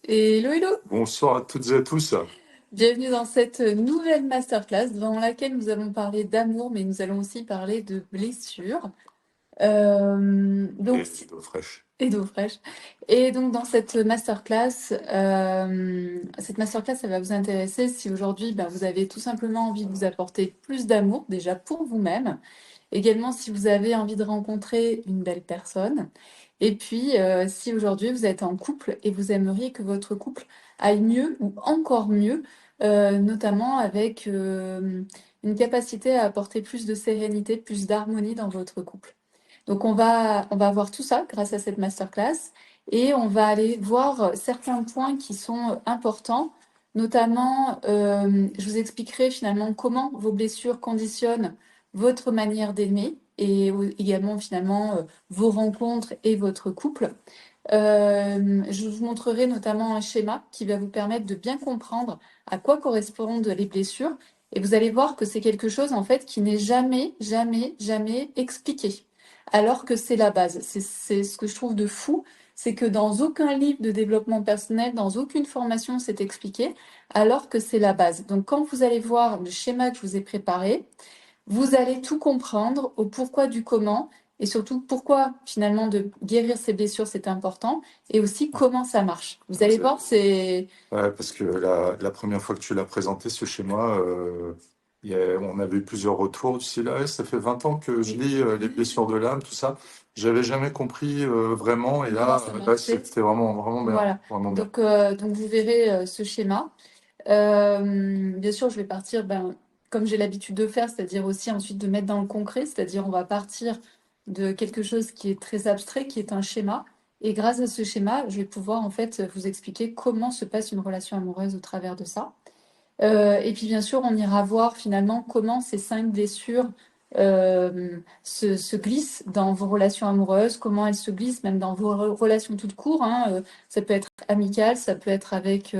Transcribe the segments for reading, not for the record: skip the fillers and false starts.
Hello, hello! Bonsoir à toutes et à tous. Bienvenue dans cette nouvelle masterclass dans laquelle nous allons parler d'amour, mais nous allons aussi parler de blessures. Et Donc, d'eau fraîche. et d'eau fraîche. Et donc, dans cette masterclass, ça va vous intéresser si aujourd'hui, vous avez tout simplement envie de vous apporter plus d'amour, déjà pour vous-même. Également, si vous avez envie de rencontrer une belle personne. Et puis, si aujourd'hui vous êtes en couple et vous aimeriez que votre couple aille mieux ou encore mieux, notamment avec une capacité à apporter plus de sérénité, plus d'harmonie dans votre couple. Donc, on va voir tout ça grâce à cette masterclass et on va aller voir certains points qui sont importants. Notamment, je vous expliquerai finalement comment vos blessures conditionnent votre manière d'aimer et également finalement vos rencontres et votre couple. Je vous montrerai notamment un schéma qui va vous permettre de bien comprendre à quoi correspondent les blessures et vous allez voir que c'est quelque chose en fait qui n'est jamais, jamais, jamais expliqué. Alors que c'est la base. C'est ce que je trouve de fou, c'est que dans aucun livre de développement personnel, dans aucune formation, c'est expliqué, alors que c'est la base. Donc quand vous allez voir le schéma que je vous ai préparé, vous allez tout comprendre au pourquoi du comment et surtout pourquoi finalement de guérir ces blessures c'est important et aussi comment ça marche. Vous allez voir, c'est Ouais, parce que la première fois que tu l'as présenté, ce schéma, on avait eu plusieurs retours. Tu sais, là, ouais, ça fait 20 ans que je lis les blessures de l'âme, tout ça. J'avais jamais compris vraiment. Et comment là, ça là marchait. c'était vraiment, vraiment bien. Voilà. Vraiment bien. Donc vous verrez ce schéma. Bien sûr, je vais partir, comme j'ai l'habitude de faire, c'est-à-dire aussi ensuite de mettre dans le concret, c'est-à-dire on va partir de quelque chose qui est très abstrait, qui est un schéma. Et grâce à ce schéma, je vais pouvoir en fait vous expliquer comment se passe une relation amoureuse au travers de ça. Et puis bien sûr, on ira voir finalement comment ces 5 blessures se glissent dans vos relations amoureuses, comment elles se glissent même dans vos relations toutes courtes, hein. Ça peut être amical, ça peut être avec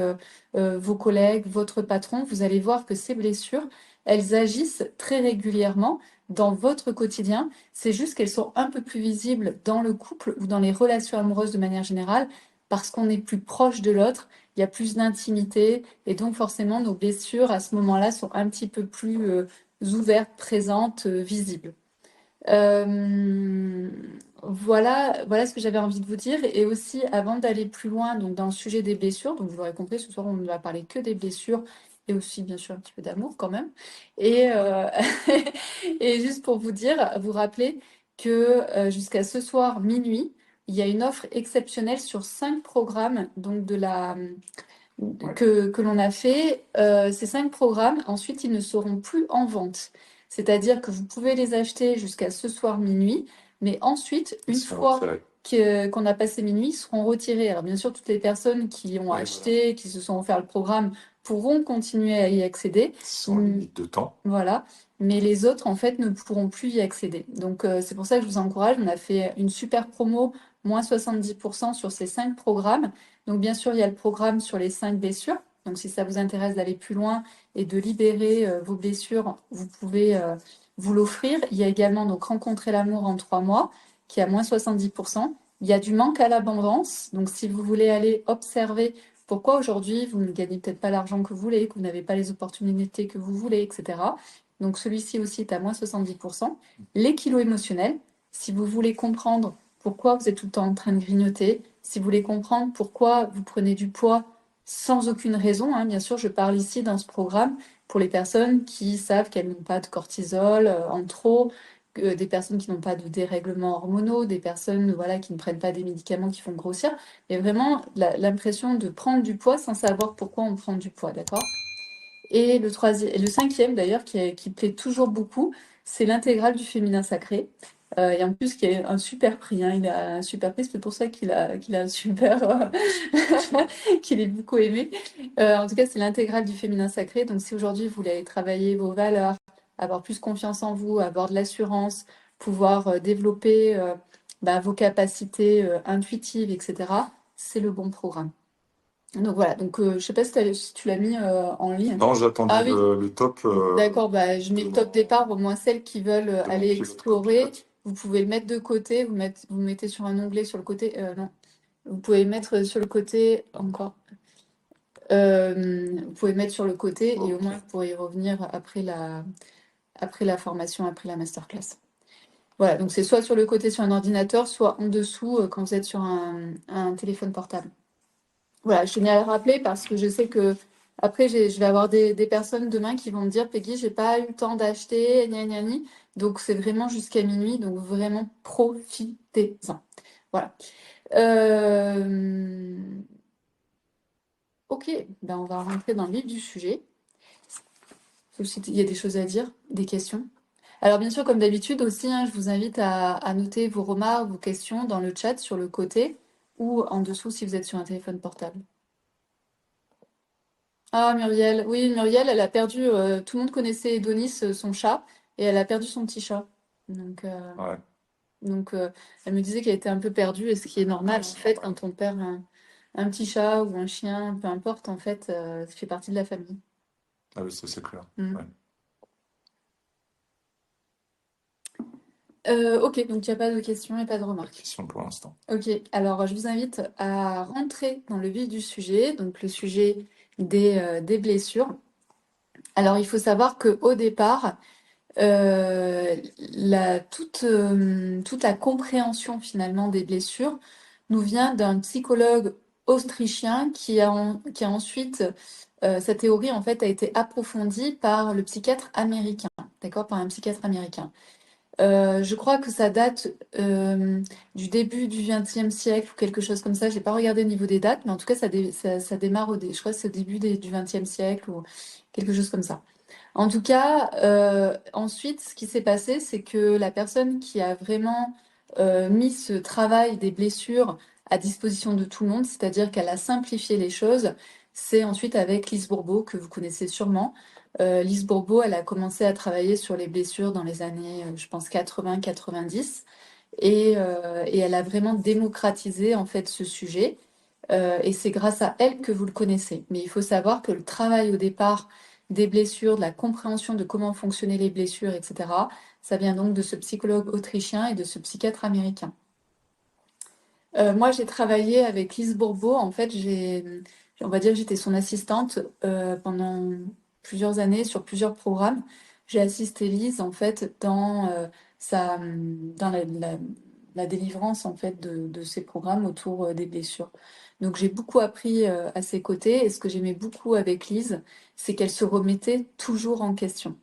vos collègues, votre patron. Vous allez voir que ces blessures, elles agissent très régulièrement dans votre quotidien. C'est juste qu'elles sont un peu plus visibles dans le couple ou dans les relations amoureuses de manière générale parce qu'on est plus proche de l'autre, il y a plus d'intimité et donc forcément nos blessures à ce moment-là sont un petit peu plus ouvertes, présentes, visibles. Euh, voilà ce que j'avais envie de vous dire. Et aussi, avant d'aller plus loin donc dans le sujet des blessures, donc vous l'aurez compris, ce soir on ne va parler que des blessures et aussi bien sûr un petit peu d'amour quand même. Et, et juste pour vous dire, vous rappeler que jusqu'à ce soir minuit, il y a une offre exceptionnelle sur 5 programmes donc que l'on a fait. Ces 5 programmes, ensuite, ils ne seront plus en vente. C'est-à-dire que vous pouvez les acheter jusqu'à ce soir minuit, mais ensuite, une fois qu'on a passé minuit, ils seront retirés. Alors bien sûr, toutes les personnes qui ont acheté, qui se sont offert le programme, pourront continuer à y accéder. Sans limite de temps. Voilà. Mais les autres, en fait, ne pourront plus y accéder. Donc, c'est pour ça que je vous encourage. On a fait une super promo, moins 70% sur ces 5 programmes. Donc, bien sûr, il y a le programme sur les 5 blessures. Donc, si ça vous intéresse d'aller plus loin et de libérer vos blessures, vous pouvez vous l'offrir. Il y a également donc Rencontrer l'amour en 3 mois, qui est à moins 70%. Il y a du manque à l'abondance. Donc, si vous voulez aller observer pourquoi aujourd'hui vous ne gagnez peut-être pas l'argent que vous voulez, que vous n'avez pas les opportunités que vous voulez, etc. Donc, celui-ci aussi est à moins 70%. Les kilos émotionnels, si vous voulez comprendre pourquoi vous êtes tout le temps en train de grignoter, si vous voulez comprendre pourquoi vous prenez du poids sans aucune raison, hein, bien sûr, je parle ici dans ce programme pour les personnes qui savent qu'elles n'ont pas de cortisol en trop, des personnes qui n'ont pas de dérèglements hormonaux, des personnes voilà, qui ne prennent pas des médicaments qui font grossir, et vraiment l'impression de prendre du poids sans savoir pourquoi on prend du poids, d'accord? Et le cinquième d'ailleurs, qui plaît toujours beaucoup, c'est l'intégrale du féminin sacré. Et en plus, qui a un super prix, hein. Il a un super prix, c'est pour ça qu'il a un super, qu'il est beaucoup aimé. En tout cas, c'est l'intégrale du féminin sacré. Donc, si aujourd'hui vous voulez travailler vos valeurs, avoir plus confiance en vous, avoir de l'assurance, pouvoir développer vos capacités intuitives, etc., c'est le bon programme. Donc voilà, donc je sais pas si tu l'as mis en ligne. Non, j'attendais Ah oui, le top. d'accord, je mets le top départ, au moins celles qui veulent aller mon explorer. pilote. Vous pouvez le mettre de côté, vous mettez sur un onglet sur le côté. Non, vous pouvez le mettre sur le côté encore. Vous pouvez mettre sur le côté et au Ok. moins vous pourrez y revenir après la formation, après la masterclass. Voilà, donc c'est soit sur le côté sur un ordinateur, soit en dessous quand vous êtes sur un téléphone portable. Voilà, je tenais à le rappeler parce que je sais que après, je vais avoir des personnes demain qui vont me dire, Peggy, j'ai pas eu le temps d'acheter, gna gna gna. Donc c'est vraiment jusqu'à minuit, donc vraiment profitez-en. Voilà. Euh, Ok, ben on va rentrer dans le vif du sujet. Il y a des choses à dire, des questions. Alors bien sûr, comme d'habitude aussi, hein, je vous invite à noter vos remarques, vos questions dans le chat sur le côté ou en dessous si vous êtes sur un téléphone portable. Ah, Muriel, oui, Muriel, elle a perdu, tout le monde connaissait Edonis, son chat, et elle a perdu son petit chat. Donc, euh, Ouais. donc, elle me disait qu'elle était un peu perdue, et ce qui est normal, en fait, quand on perd un petit chat ou un chien, peu importe, en fait, ça fait partie de la famille. Ah oui, ça c'est clair. Mm. Ouais. Ok, donc il n'y a pas de questions et pas de Pas de remarques. question pour l'instant. Ok, alors je vous invite à rentrer dans le vif du sujet, donc le sujet des blessures. Alors il faut savoir qu'au départ, toute la compréhension finalement des blessures nous vient d'un psychologue autrichien qui a ensuite, sa théorie en fait a été approfondie par le psychiatre américain, d'accord, par un psychiatre américain. Je crois que ça date du début du XXe siècle ou quelque chose comme ça. J'ai pas regardé au niveau des dates, mais en tout cas, ça démarre je crois que c'est au début du XXe siècle ou quelque chose comme ça. En tout cas, ensuite, ce qui s'est passé, c'est que la personne qui a vraiment mis ce travail des blessures à disposition de tout le monde, c'est-à-dire qu'elle a simplifié les choses, c'est ensuite avec Lise Bourbeau, que vous connaissez sûrement. Lise Bourbeau, elle a commencé à travailler sur les blessures dans les années, je pense, 80-90, et elle a vraiment démocratisé en fait ce sujet. Et c'est grâce à elle que vous le connaissez. Mais il faut savoir que le travail au départ des blessures, de la compréhension de comment fonctionnaient les blessures, etc., ça vient donc de ce psychologue autrichien et de ce psychiatre américain. Moi, j'ai travaillé avec Lise Bourbeau. En fait, on va dire que j'étais son assistante pendant plusieurs années sur plusieurs programmes. J'ai assisté Lise en fait dans la délivrance en fait de ces programmes autour des blessures. Donc, j'ai beaucoup appris à ses côtés. Et ce que j'aimais beaucoup avec Lise, c'est qu'elle se remettait toujours en question.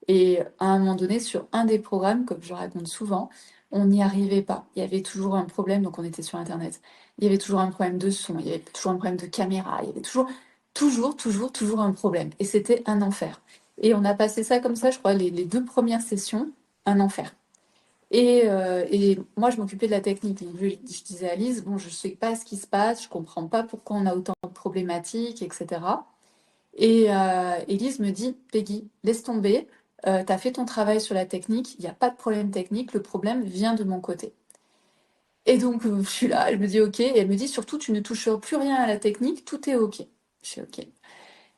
Et à un moment donné, sur un des programmes, comme je raconte souvent, on n'y arrivait pas. Il y avait toujours un problème, donc on était sur Internet. Il y avait toujours un problème de son, il y avait toujours un problème de caméra, il y avait toujours un problème. Et c'était un enfer. Et on a passé ça comme ça, je crois, les deux premières sessions, un enfer. Et moi, je m'occupais de la technique. Donc, je disais à Lise, bon, je ne sais pas ce qui se passe, je ne comprends pas pourquoi on a autant de problématiques, etc. Et Lise me dit, Peggy, laisse tomber, tu as fait ton travail sur la technique, il n'y a pas de problème technique, le problème vient de mon côté. Et donc, je suis là, je me dis OK, et elle me dit, surtout, tu ne touches plus rien à la technique, tout est OK. Je suis OK.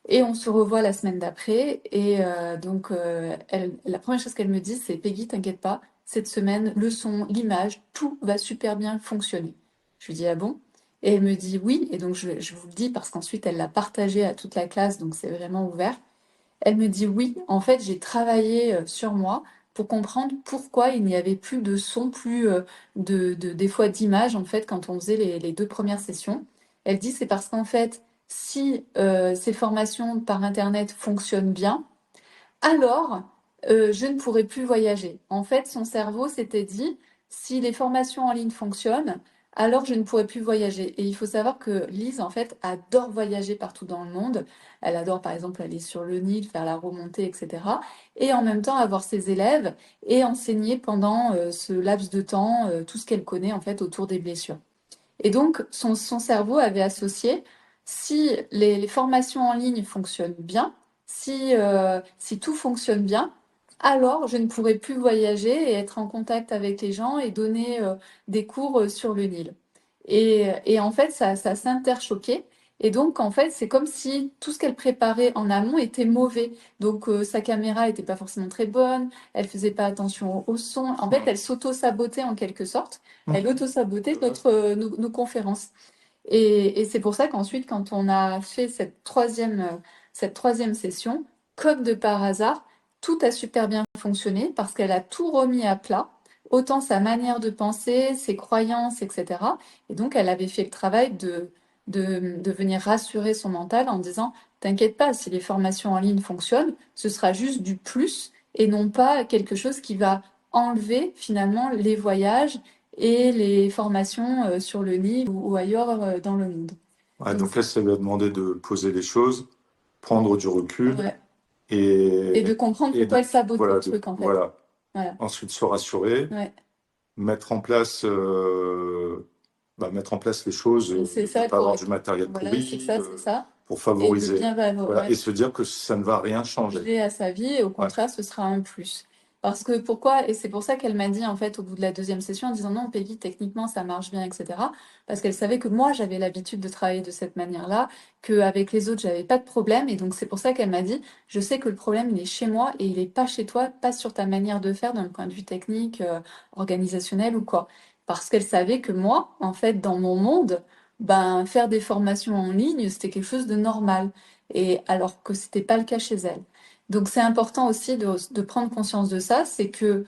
Et on se revoit la semaine d'après, et la première chose qu'elle me dit, c'est, Peggy, t'inquiète pas, cette semaine, le son, l'image, tout va super bien fonctionner. Je lui dis, ah bon? Et elle me dit oui, et donc je vous le dis parce qu'ensuite elle l'a partagé à toute la classe, donc c'est vraiment ouvert. Elle me dit oui, en fait, j'ai travaillé sur moi pour comprendre pourquoi il n'y avait plus de son, plus des fois d'images, en fait, quand on faisait les deux premières sessions. Elle dit c'est parce qu'en fait, si ces formations par Internet fonctionnent bien, alors je ne pourrai plus voyager. En fait, son cerveau s'était dit, si les formations en ligne fonctionnent, alors je ne pourrai plus voyager. Et il faut savoir que Lise, en fait, adore voyager partout dans le monde. Elle adore, par exemple, aller sur le Nil, faire la remontée, etc. Et en même temps, avoir ses élèves et enseigner pendant ce laps de temps tout ce qu'elle connaît, en fait, autour des blessures. Et donc, son cerveau avait associé, si les formations en ligne fonctionnent bien, si tout fonctionne bien, alors je ne pourrai plus voyager et être en contact avec les gens et donner des cours sur le Nil. Et en fait, ça s'interchoquait. Et donc, en fait, c'est comme si tout ce qu'elle préparait en amont était mauvais. Donc, sa caméra n'était pas forcément très bonne, elle faisait pas attention au son. En fait, elle s'auto-sabotait en quelque sorte. Elle auto-sabotait nos conférences. Et c'est pour ça qu'ensuite, quand on a fait cette troisième session, comme de par hasard, tout a super bien fonctionné parce qu'elle a tout remis à plat, autant sa manière de penser, ses croyances, etc. Et donc, elle avait fait le travail de venir rassurer son mental en disant, t'inquiète pas, si les formations en ligne fonctionnent, ce sera juste du plus et non pas quelque chose qui va enlever finalement les voyages et les formations sur le Nil ou ailleurs dans le monde. Ouais, Donc, donc là, ça lui a demandé de poser les choses, prendre du recul ouais. Et de et, comprendre et pourquoi elle sabote le voilà, truc, en fait. voilà. Voilà. Ensuite, se rassurer, Ouais. mettre en place les choses, C'est de ne ça, pas avoir du correct. matériel Voilà, pourri, c'est ça. pour Et de favoriser. bien Voilà, ouais, et se dire que ça ne va rien changer. à sa vie et au Ouais. contraire, ce sera un plus. Parce que pourquoi? Et c'est pour ça qu'elle m'a dit en fait au bout de la deuxième session en disant non, Peggy, techniquement ça marche bien, etc. Parce qu'elle savait que moi j'avais l'habitude de travailler de cette manière-là, qu'avec les autres j'avais pas de problème. Et donc c'est pour ça qu'elle m'a dit je sais que le problème il est chez moi et il est pas chez toi, pas sur ta manière de faire d'un point de vue technique, organisationnel ou quoi. Parce qu'elle savait que moi, en fait, dans mon monde, ben faire des formations en ligne, c'était quelque chose de normal. Et alors que c'était pas le cas chez elle. Donc c'est important aussi de prendre conscience de ça, c'est que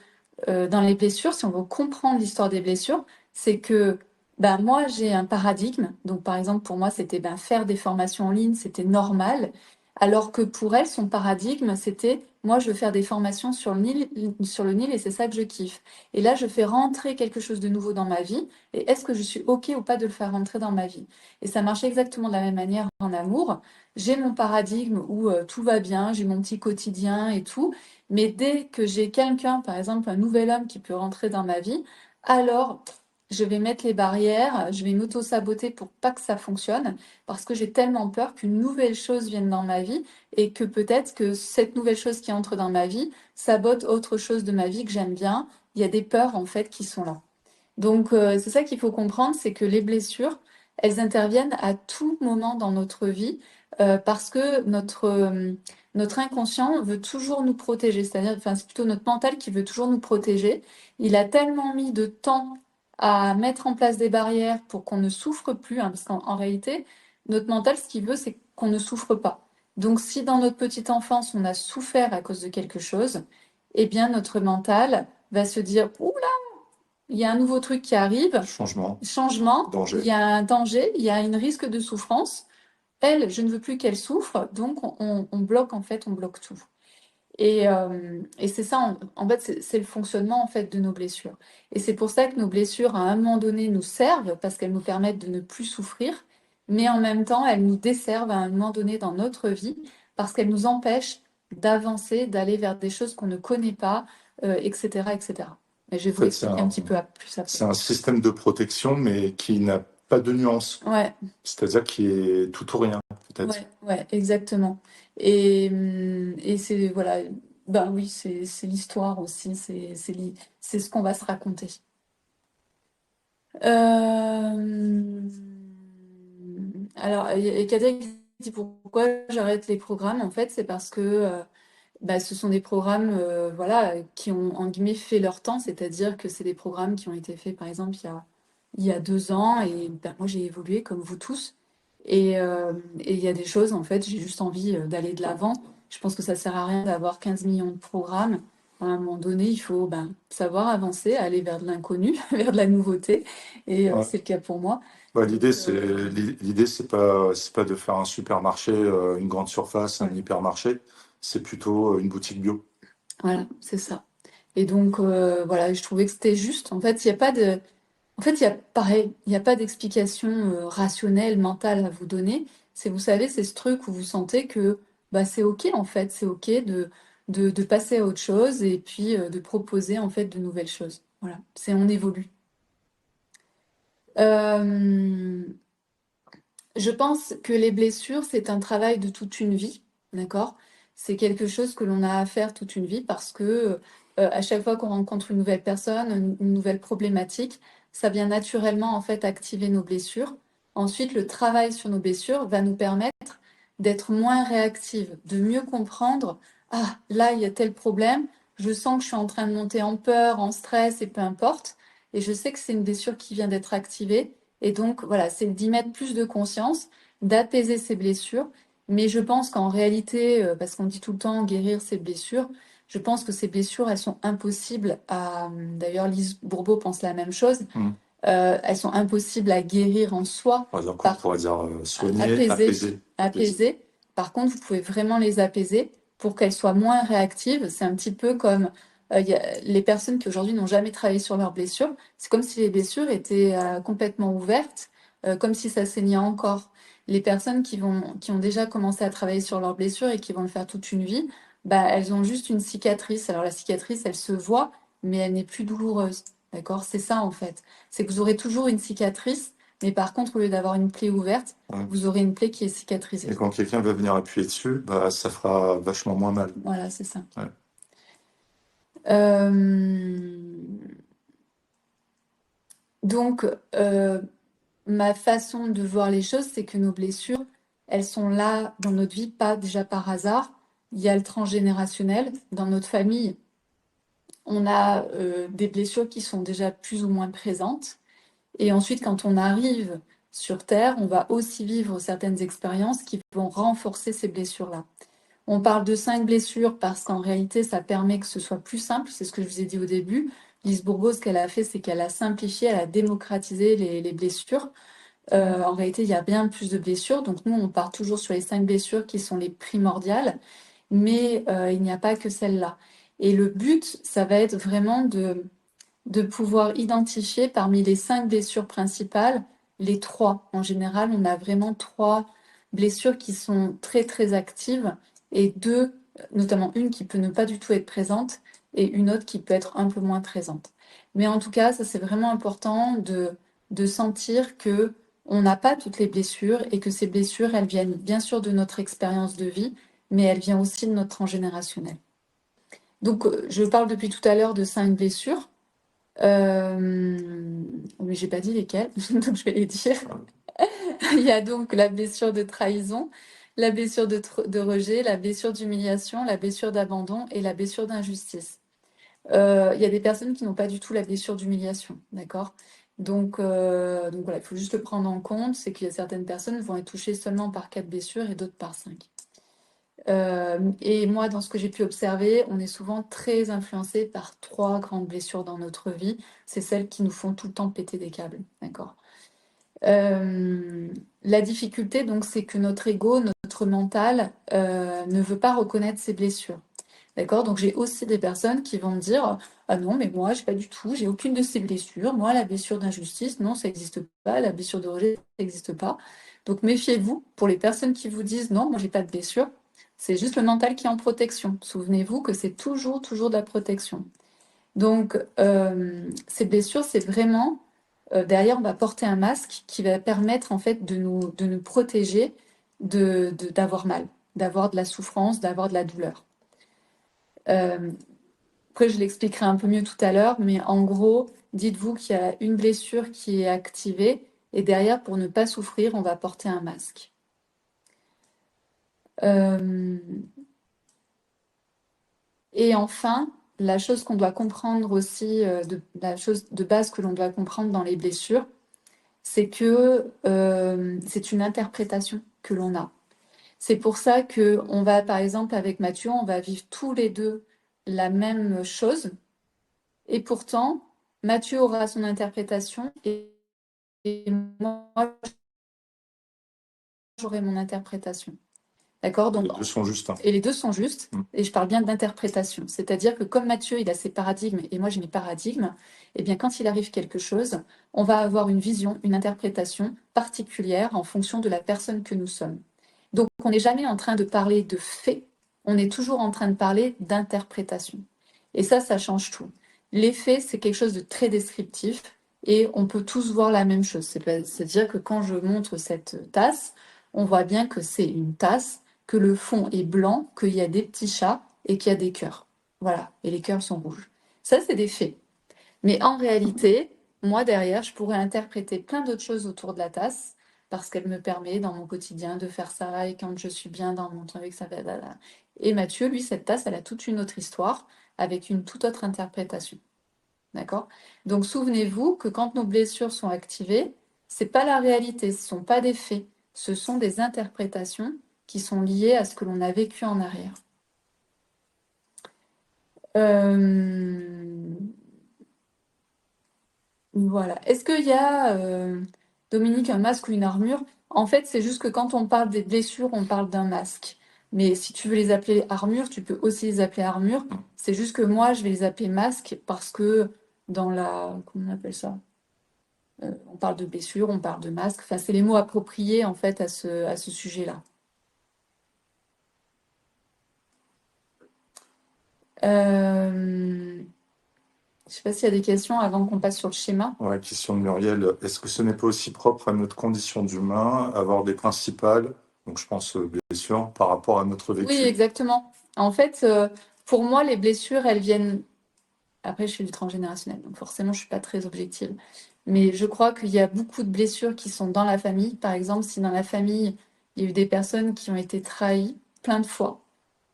dans les blessures, si on veut comprendre l'histoire des blessures, c'est que ben, moi j'ai un paradigme, donc par exemple pour moi c'était ben, faire des formations en ligne, c'était normal, alors que pour elle, son paradigme c'était moi je veux faire des formations sur le Nil et c'est ça que je kiffe. Et là je fais rentrer quelque chose de nouveau dans ma vie, et est-ce que je suis OK ou pas de le faire rentrer dans ma vie? Et ça marche exactement de la même manière en amour. J'ai mon paradigme où tout va bien, j'ai mon petit quotidien et tout, mais dès que j'ai quelqu'un, par exemple un nouvel homme qui peut rentrer dans ma vie, alors je vais mettre les barrières, je vais m'auto-saboter pour pas que ça fonctionne, parce que j'ai tellement peur qu'une nouvelle chose vienne dans ma vie et que peut-être que cette nouvelle chose qui entre dans ma vie sabote autre chose de ma vie que j'aime bien. Il y a des peurs en fait qui sont là. Donc, c'est ça qu'il faut comprendre, c'est que les blessures, elles interviennent à tout moment dans notre vie parce que notre inconscient veut toujours nous protéger. C'est-à-dire, enfin, c'est plutôt notre mental qui veut toujours nous protéger. Il a tellement mis de temps à mettre en place des barrières pour qu'on ne souffre plus, hein, parce qu'en réalité, notre mental, ce qu'il veut, c'est qu'on ne souffre pas. Donc, si dans notre petite enfance, on a souffert à cause de quelque chose, eh bien, notre mental va se dire, ouh, il y a un nouveau truc qui arrive, Changement, changement, il danger. y a un danger, il y a une risque de souffrance. Elle, je ne veux plus qu'elle souffre, donc on bloque en fait, on bloque tout. Et c'est ça, en fait, c'est le fonctionnement en fait de nos blessures. Et c'est pour ça que nos blessures, à un moment donné, nous servent parce qu'elles nous permettent de ne plus souffrir, mais en même temps, elles nous desservent à un moment donné dans notre vie parce qu'elles nous empêchent d'avancer, d'aller vers des choses qu'on ne connaît pas, etc., etc. Et je vais En vous fait, l'expliquer un petit peu plus après. c'est un système de protection, mais qui n'a pas de nuance. Ouais, C'est-à-dire qui est tout ou rien, peut-être. ouais, exactement. Et c'est, voilà, ben oui, c'est l'histoire aussi, c'est ce qu'on va se raconter. Euh, alors, il y a quelqu'un qui dit pourquoi j'arrête les programmes. En fait, c'est parce que bah, ce sont des programmes voilà, qui ont, en guillemets, fait leur temps, c'est-à-dire que c'est des programmes qui ont été faits, par exemple, il y a 2 ans, et ben, moi, j'ai évolué comme vous tous. Et il y a des choses, en fait, j'ai juste envie d'aller de l'avant. Je pense que ça sert à rien d'avoir 15 millions de programmes. À un moment donné, il faut ben, savoir avancer, aller vers de l'inconnu, vers de la nouveauté. Et Ouais. c'est le cas pour moi. Bah, Donc, l'idée, c'est pas de faire un supermarché, une grande surface, un ouais, hypermarché. C'est plutôt une boutique bio. voilà, c'est ça. Et donc, voilà, je trouvais que c'était juste. En fait, il n'y a pas de... En fait, il y a pareil, il n'y a pas d'explication rationnelle, mentale à vous donner. C'est, vous savez, c'est ce truc où vous sentez que bah, c'est OK, en fait. C'est OK de passer à autre chose et puis de proposer, en fait, de nouvelles choses. Voilà, c'est on évolue. Euh, je pense que les blessures, c'est un travail de toute une vie, d'accord? C'est quelque chose que l'on a à faire toute une vie parce que à chaque fois qu'on rencontre une nouvelle personne, une nouvelle problématique, ça vient naturellement en fait activer nos blessures. Ensuite, le travail sur nos blessures va nous permettre d'être moins réactive, de mieux comprendre, ah, là, il y a tel problème, je sens que je suis en train de monter en peur, en stress et peu importe, et je sais que c'est une blessure qui vient d'être activée Et donc, voilà, c'est d'y mettre plus de conscience, d'apaiser ces blessures. Mais je pense qu'en réalité, parce qu'on dit tout le temps guérir ses blessures, je pense que ces blessures, elles sont impossibles à... D'ailleurs, Lise Bourbeau pense la même chose. Mm. Elles sont impossibles à guérir en soi, Donc, on par pourrait dire soigner, apaiser, apaiser. apaiser. Par contre, vous pouvez vraiment les apaiser pour qu'elles soient moins réactives. C'est un petit peu comme il y a les personnes qui aujourd'hui n'ont jamais travaillé sur leurs blessures. C'est comme si les blessures étaient complètement ouvertes, comme si ça saignait encore. Les personnes qui ont déjà commencé à travailler sur leurs blessures et qui vont le faire toute une vie, bah, elles ont juste une cicatrice. Alors la cicatrice, elle se voit, mais elle n'est plus douloureuse. D'accord? C'est ça en fait. C'est que vous aurez toujours une cicatrice, mais par contre, au lieu d'avoir une plaie ouverte, Ouais. vous aurez une plaie qui est Et cicatrisée. quand quelqu'un va venir appuyer dessus, bah, ça fera vachement moins mal. Voilà, c'est ça. Ouais. Euh, donc, ma façon de voir les choses, c'est que nos blessures, elles sont là dans notre vie, pas déjà par hasard. Il y a le transgénérationnel. Dans notre famille, on a des blessures qui sont déjà plus ou moins présentes. Et ensuite, quand on arrive sur Terre, on va aussi vivre certaines expériences qui vont renforcer ces blessures-là. On parle de 5 blessures parce qu'en réalité, ça permet que ce soit plus simple. C'est ce que je vous ai dit au début. Lise Bourbeau, ce qu'elle a fait, c'est qu'elle a simplifié, elle a démocratisé les blessures. En réalité, il y a bien plus de blessures. Donc nous, on part toujours sur les 5 blessures qui sont les primordiales, mais il n'y a pas que celles-là. Et le but, ça va être vraiment de pouvoir identifier parmi les 5 blessures principales, les 3. En général, on a vraiment 3 blessures qui sont très très actives et 2, notamment une qui peut ne pas du tout être présente et une autre qui peut être un peu moins présente. Mais en tout cas, ça c'est vraiment important de sentir que on n'a pas toutes les blessures et que ces blessures, elles viennent bien sûr de notre expérience de vie, mais elles viennent aussi de notre transgénérationnel. Donc, je parle depuis tout à l'heure de 5 blessures. Mais j'ai pas dit lesquelles, donc je vais les dire. Il y a donc la blessure de trahison, la blessure de rejet, la blessure d'humiliation, la blessure d'abandon et la blessure d'injustice. Il y a des personnes qui n'ont pas du tout la blessure d'humiliation, d'accord? Donc voilà, il faut juste le prendre en compte, c'est qu'il y a certaines personnes qui vont être touchées seulement par 4 blessures et d'autres par 5. Et moi, dans ce que j'ai pu observer, on est souvent très influencé par 3 grandes blessures dans notre vie. C'est celles qui nous font tout le temps péter des câbles, d'accord? La difficulté, donc, c'est que notre ego, notre mental, ne veut pas reconnaître ces blessures. D'accord? Donc, j'ai aussi des personnes qui vont me dire, ah non, mais moi, j'ai pas du tout, j'ai aucune de ces blessures. Moi, la blessure d'injustice, non, ça n'existe pas. La blessure de rejet, ça n'existe pas. Donc, méfiez-vous pour les personnes qui vous disent, non, moi, j'ai pas de blessure. C'est juste le mental qui est en protection. Souvenez-vous que c'est toujours, toujours de la protection. Donc, ces blessures, c'est vraiment derrière, on va porter un masque qui va permettre en fait de nous protéger d'avoir mal, d'avoir de la souffrance, d'avoir de la douleur. Euh, Après, je l'expliquerai un peu mieux tout à l'heure, mais en gros, dites-vous qu'il y a une blessure qui est activée et derrière, pour ne pas souffrir, on va porter un masque. Euh, et enfin, la chose qu'on doit comprendre aussi, la chose de base que l'on doit comprendre dans les blessures, c'est que c'est une interprétation que l'on a. C'est pour ça que on va, par exemple, avec Mathieu, on va vivre tous les deux la même chose, et pourtant, Mathieu aura son interprétation et moi, j'aurai mon interprétation. D'accord? Les Donc, deux sont justes. et les deux sont justes, Mm. et je parle bien d'interprétation. C'est-à-dire que comme Mathieu, il a ses paradigmes et moi j'ai mes paradigmes, eh bien quand il arrive quelque chose, on va avoir une vision, une interprétation particulière en fonction de la personne que nous sommes. Donc on n'est jamais en train de parler de faits, on est toujours en train de parler d'interprétation. Et ça change tout. Les faits, c'est quelque chose de très descriptif et on peut tous voir la même chose. C'est-à-dire que quand je montre cette tasse, on voit bien que c'est une tasse, que le fond est blanc, qu'il y a des petits chats et qu'il y a des cœurs. Voilà, et les cœurs sont rouges. Ça, c'est des faits. Mais en réalité, moi, derrière, je pourrais interpréter plein d'autres choses autour de la tasse parce qu'elle me permet dans mon quotidien de faire ça et quand je suis bien dans mon temps avec ça. Blablabla. Et Mathieu, lui, cette tasse, elle a toute une autre histoire avec une toute autre interprétation. D'accord? Donc, souvenez-vous que quand nos blessures sont activées, c'est pas la réalité, ce sont pas des faits, ce sont des interprétations qui sont liées à ce que l'on a vécu en arrière. Voilà. Est-ce qu'il y a, Dominique, un masque ou une armure? En fait, c'est juste que quand on parle des blessures, on parle d'un masque. Mais si tu veux les appeler armure, tu peux aussi les appeler armure. C'est juste que moi, je vais les appeler masques parce que dans la... Comment on appelle ça? On parle de blessure, on parle de masque. Enfin, c'est les mots appropriés, en fait, à ce sujet-là. Je ne sais pas s'il y a des questions avant qu'on passe sur le schéma. Ouais, question de Muriel. Est-ce que ce n'est pas aussi propre à notre condition d'humain, avoir des principales, donc je pense blessures, par rapport à notre Oui, vécu? exactement. En fait, pour moi, les blessures, elles viennent... Après, je suis du transgénérationnel, donc forcément, je ne suis pas très objective. Mais je crois qu'il y a beaucoup de blessures qui sont dans la famille. Par exemple, si dans la famille, il y a eu des personnes qui ont été trahies plein de fois,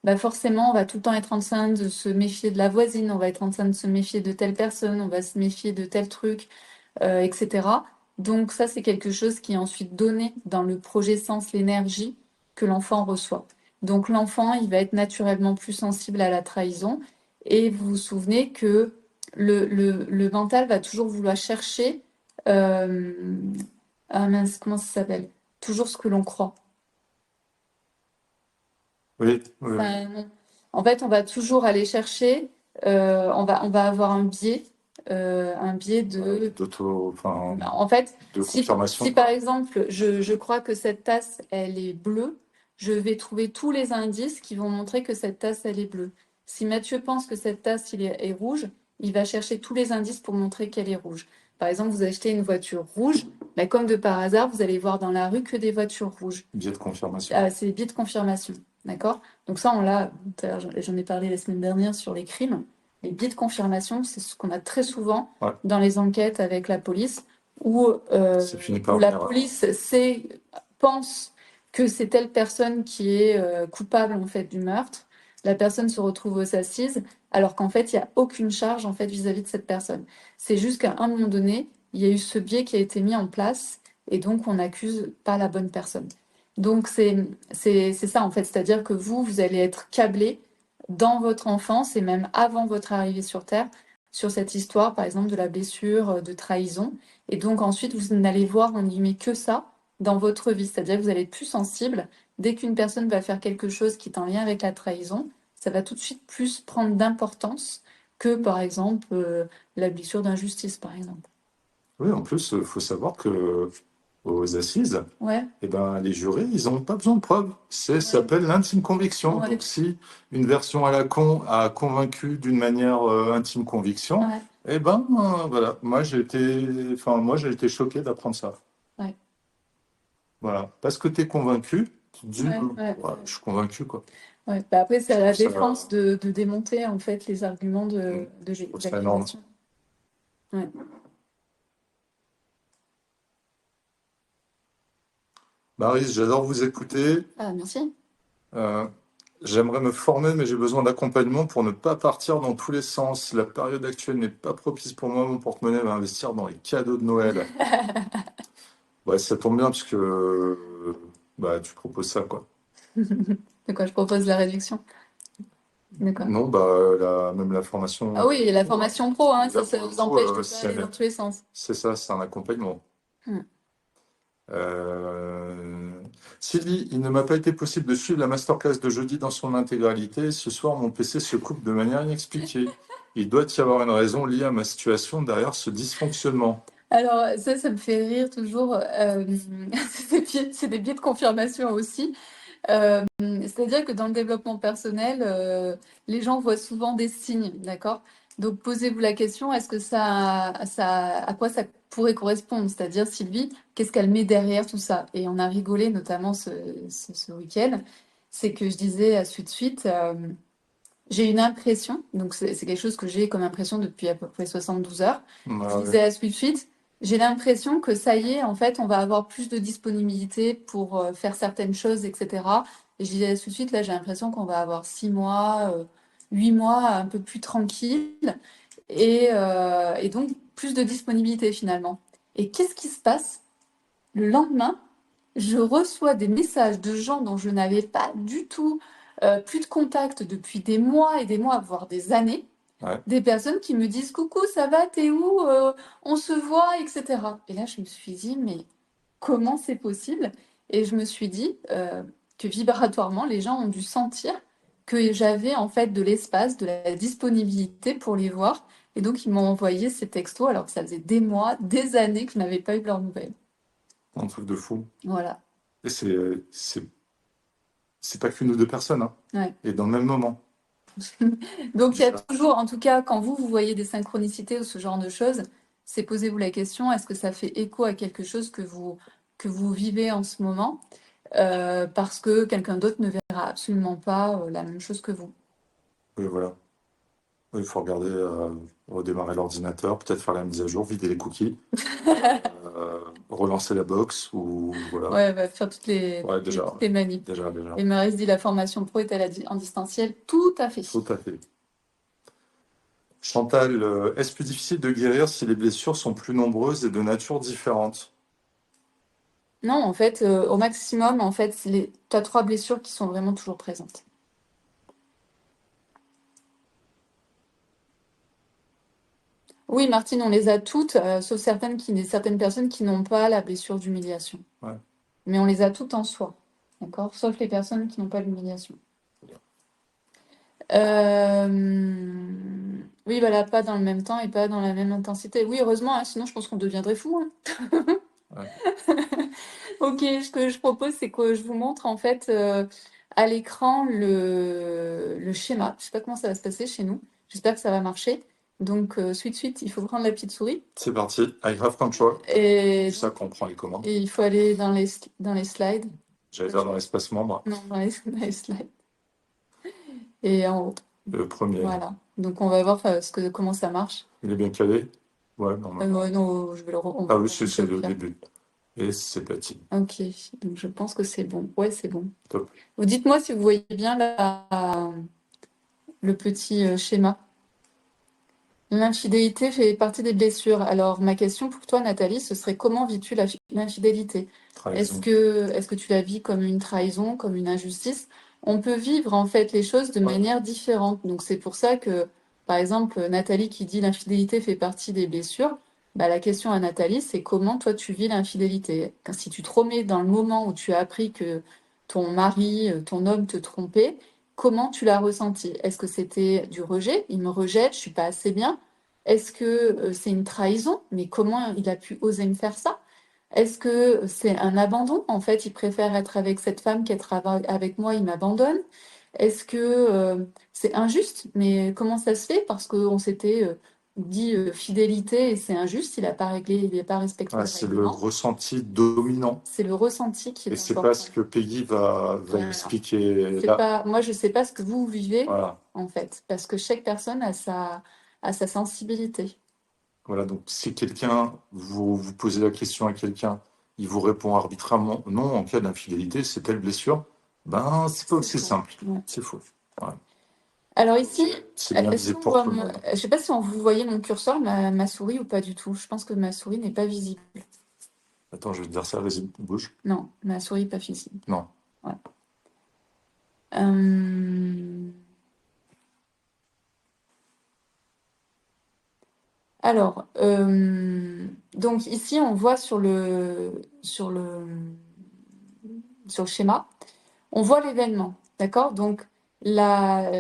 bah forcément, on va tout le temps être en train de se méfier de la voisine, on va être en train de se méfier de telle personne, on va se méfier de tel truc, etc. Donc ça, c'est quelque chose qui est ensuite donné dans le projet sens, l'énergie que l'enfant reçoit. Donc l'enfant, il va être naturellement plus sensible à la trahison. Et vous vous souvenez que le mental va toujours vouloir chercher, ah mince, comment ça s'appelle? Toujours ce que l'on croit. Oui, oui, oui. Enfin, non. En fait, on va toujours aller chercher, on va avoir un biais de... Enfin, En fait, de si confirmation. par exemple, je crois que cette tasse, elle est bleue, je vais trouver tous les indices qui vont montrer que cette tasse, elle est bleue. Si Mathieu pense que cette tasse, est rouge, il va chercher tous les indices pour montrer qu'elle est rouge. Par exemple, vous achetez une voiture rouge, mais comme de par hasard, vous allez voir dans la rue que des voitures rouges. Biais de confirmation. C'est les biais de confirmation, d'accord? Donc ça, on l'a, j'en ai parlé la semaine dernière sur les crimes. Les biais de confirmation, c'est ce qu'on a très souvent Ouais. dans les enquêtes avec la police, où Ça finit par la venir. police pense que c'est telle personne qui est coupable en fait du meurtre. La personne se retrouve aux assises, alors qu'en fait, il n'y a aucune charge en fait vis-à-vis de cette personne. C'est juste qu'à un moment donné, il y a eu ce biais qui a été mis en place, et donc on n'accuse pas la bonne personne. Donc c'est ça en fait, c'est-à-dire que vous allez être câblé dans votre enfance et même avant votre arrivée sur Terre sur cette histoire, par exemple, de la blessure, de trahison. Et donc ensuite, vous n'allez voir en guillemets que ça dans votre vie, c'est-à-dire que vous allez être plus sensible. Dès qu'une personne va faire quelque chose qui est en lien avec la trahison, ça va tout de suite plus prendre d'importance que, par exemple, la blessure d'injustice, par exemple. Oui, en plus, il faut savoir que aux assises, Ouais, eh ben, les jurés, ils n'ont pas besoin de preuves. Ça s'appelle l'intime conviction. ouais, Donc, si une version à la con a convaincu d'une manière intime conviction, ouais, eh ben, voilà. Moi, j'ai été choqué d'apprendre ça. ouais, Voilà. Parce que tu es convaincu, tu te dis, ouais, ouais. ouais, je suis convaincu, quoi. Ouais. Bah après, c'est à la Je trouve défense ça, de démonter en fait les arguments je trouve ça énorme. d'accusation. Ouais. Maryse, j'adore vous écouter. Ah, merci. Euh, J'aimerais me former, mais j'ai besoin d'accompagnement pour ne pas partir dans tous les sens. La période actuelle n'est pas propice pour moi. Mon porte-monnaie va investir dans les cadeaux de Noël. Ouais, ça tombe bien parce que bah, tu proposes ça, quoi. De quoi je propose la réduction? De quoi? Non, bah, même la Ah formation oui, et la pro, formation pro, hein, là, ça pour le vous coup, empêche de pas aller dans tous les sens. c'est ça, c'est un accompagnement. Hmm. Euh, Sylvie, il ne m'a pas été possible de suivre la masterclass de jeudi dans son intégralité. Ce soir, mon PC se coupe de manière inexpliquée. Il doit y avoir une raison liée à ma situation derrière ce dysfonctionnement. Alors ça me fait rire toujours. C'est des biais de confirmation aussi. C'est-à-dire que dans le développement personnel, les gens voient souvent des signes, d'accord? Donc posez-vous la question, est-ce que à quoi ça pourrait correspondre? C'est-à-dire, Sylvie, qu'est-ce qu'elle met derrière tout ça? Et on a rigolé notamment ce week-end. C'est que je disais à suite, j'ai une impression, donc c'est quelque chose que j'ai comme impression depuis à peu près 72 heures. Je Ouais, disais à suite, j'ai l'impression que ça y est, en fait, on va avoir plus de disponibilité pour faire certaines choses, etc. Et je disais à suite, là, j'ai l'impression qu'on va avoir 6 mois, 8 mois un peu plus tranquille et donc plus de disponibilité finalement. Et qu'est-ce qui se passe? Le lendemain, je reçois des messages de gens dont je n'avais pas du tout plus de contact depuis des mois et des mois, voire des années. Ouais. Des personnes qui me disent coucou, ça va, t'es où? On se voit, etc. Et là, je me suis dit, mais comment c'est possible? Et je me suis dit que vibratoirement, les gens ont dû sentir que j'avais en fait de l'espace, de la disponibilité pour les voir. Et donc, ils m'ont envoyé ces textos alors que ça faisait des mois, des années que je n'avais pas eu de leurs nouvelles. Un truc de fou. Voilà. Et c'est pas qu'une ou deux personnes, hein. Ouais. Et dans le même moment. Donc, il y a toujours, en tout cas, quand vous voyez des synchronicités ou ce genre de choses, c'est posez-vous la question, est-ce que ça fait écho à quelque chose que vous vivez en ce moment? Parce que quelqu'un d'autre ne verra absolument pas la même chose que vous. Oui, voilà. Oui, il faut regarder, redémarrer l'ordinateur, peut-être faire la mise à jour, vider les cookies, relancer la box, ou voilà. Ouais, va faire Ouais, déjà, toutes les manips. déjà. Et Maryse dit la formation pro est en distanciel. Tout à fait. Tout à fait. Chantal, est-ce plus difficile de guérir si les blessures sont plus nombreuses et de nature différente? Non, en fait, au maximum, en fait, tu as 3 blessures qui sont vraiment toujours présentes. Oui, Martine, on les a toutes, sauf certaines personnes qui n'ont pas la blessure d'humiliation. Ouais. Mais on les a toutes en soi, d'accord? Sauf les personnes qui n'ont pas l'humiliation. Oui, voilà, pas dans le même temps et pas dans la même intensité. Oui, heureusement, hein, sinon je pense qu'on deviendrait fou, hein. Ouais. Ok, ce que je propose, c'est que je vous montre en fait à l'écran le schéma. Je sais pas comment ça va se passer chez nous. J'espère que ça va marcher. Donc, suite, il faut prendre la petite souris. C'est parti. I have control. Et, C'est ça qu'on prend les commandes. et il faut aller dans les slides. J'allais dire dans l'espace membre. Non, dans les slides. Et en haut. Le premier. Voilà. Donc, on va voir comment ça marche. Il est bien calé? Ouais, normalement. Ouais, non, je vais Ah oui, je c'est vais le le faire. début. Et c'est parti. Ok, donc je pense que c'est bon. Ouais, c'est bon. Top. Vous dites-moi si vous voyez bien le petit schéma. L'infidélité fait partie des blessures. Alors, ma question pour toi, Nathalie, ce serait comment vis-tu l'infidélité? Est-ce Trahison. que tu la vis comme une trahison, comme une injustice? On peut vivre en fait les choses de Ouais. manière différente. Donc, c'est pour ça que, par exemple, Nathalie qui dit l'infidélité fait partie des blessures, bah, la question à Nathalie, c'est comment toi tu vis l'infidélité? Si tu te remets dans le moment où tu as appris que ton mari, ton homme te trompait, comment tu l'as ressenti? Est-ce que c'était du rejet? Il me rejette, je suis pas assez bien. Est-ce que c'est une trahison? Mais comment il a pu oser me faire ça? Est-ce que c'est un abandon? En fait, il préfère être avec cette femme qu'être avec moi, il m'abandonne. Est-ce que c'est injuste? Mais comment ça se fait? Parce qu'on s'était dit fidélité et c'est injuste, il n'a pas réglé, il n'a pas respecté Ouais, le c'est le règlement. ressenti dominant. C'est le ressenti qui Et est c'est pas important. ce que Peggy va Voilà. expliquer là. Moi, je ne sais pas ce que vous vivez, Voilà. en fait, parce que chaque personne a sa sensibilité. Voilà. Donc, si quelqu'un, vous posez la question à quelqu'un, il vous répond arbitrairement non, en cas d'infidélité, c'est telle blessure, ben, c'est pas aussi faux. simple. Ouais. C'est faux. Voilà. Alors ici, C'est bien est-ce visible qu'on pour voit tout le monde. je sais pas si vous voyez mon curseur, ma souris ou pas du tout. Je pense que ma souris n'est pas visible. Attends, je vais te dire ça, vas-y, bouge. Non, ma souris n'est pas visible. Non. Ouais. Euh, Alors, donc ici, on voit sur le schéma, on voit l'événement, d'accord? Donc, la,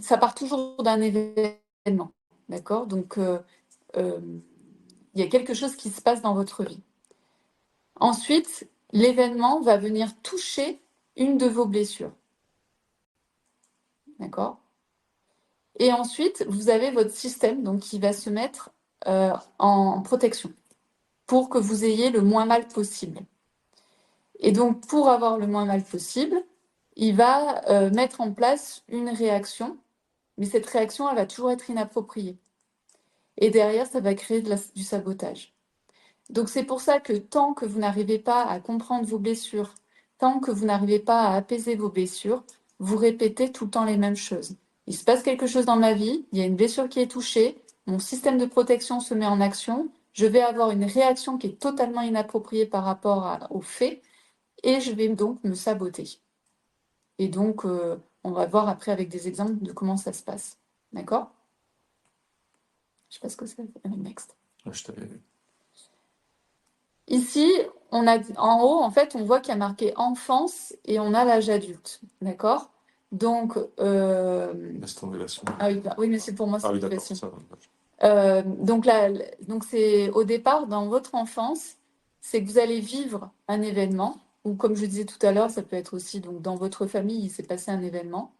ça part toujours d'un événement, d'accord? Donc, euh, il y a quelque chose qui se passe dans votre vie. Ensuite, l'événement va venir toucher une de vos blessures, d'accord? Et ensuite, vous avez votre système donc, qui va se mettre en protection pour que vous ayez le moins mal possible. Et donc, pour avoir le moins mal possible, il va mettre en place une réaction, mais cette réaction, elle va toujours être inappropriée. Et derrière, ça va créer du sabotage. Donc, c'est pour ça que tant que vous n'arrivez pas à comprendre vos blessures, tant que vous n'arrivez pas à apaiser vos blessures, vous répétez tout le temps les mêmes choses. Il se passe quelque chose dans ma vie, il y a une blessure qui est touchée, mon système de protection se met en action, je vais avoir une réaction qui est totalement inappropriée par rapport au fait, et je vais donc me saboter. Et donc, on va voir après avec des exemples de comment ça se passe. D'accord? Je sais pas ce que c'est. Next. Je t'avais vu. Ici, on a en haut, en fait, on voit qu'il y a marqué enfance et on a l'âge adulte. D'accord? Donc, Laisse tomber la suite. ah oui, oui, mais c'est pour moi, c'est Ah oui, plus d'accord. facile. Ça va. Donc là, donc c'est au départ, dans votre enfance, c'est que vous allez vivre un événement, ou comme je disais tout à l'heure, ça peut être aussi donc dans votre famille, il s'est passé un événement.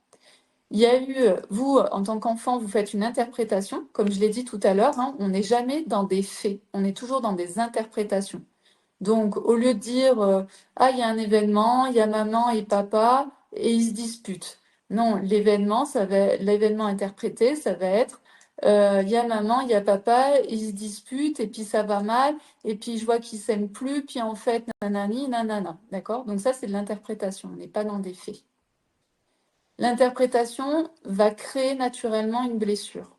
Il y a eu, vous, en tant qu'enfant, vous faites une interprétation, comme je l'ai dit tout à l'heure, hein, on n'est jamais dans des faits, on est toujours dans des interprétations. Donc, au lieu de dire ah, il y a un événement, il y a maman et papa, et ils se disputent. Non, l'événement interprété, ça va être il y a maman, il y a papa, ils se disputent, et puis ça va mal, et puis je vois qu'ils s'aiment plus, puis en fait, nanani, nanana. D'accord? Donc, ça, c'est de l'interprétation, on n'est pas dans des faits. L'interprétation va créer naturellement une blessure,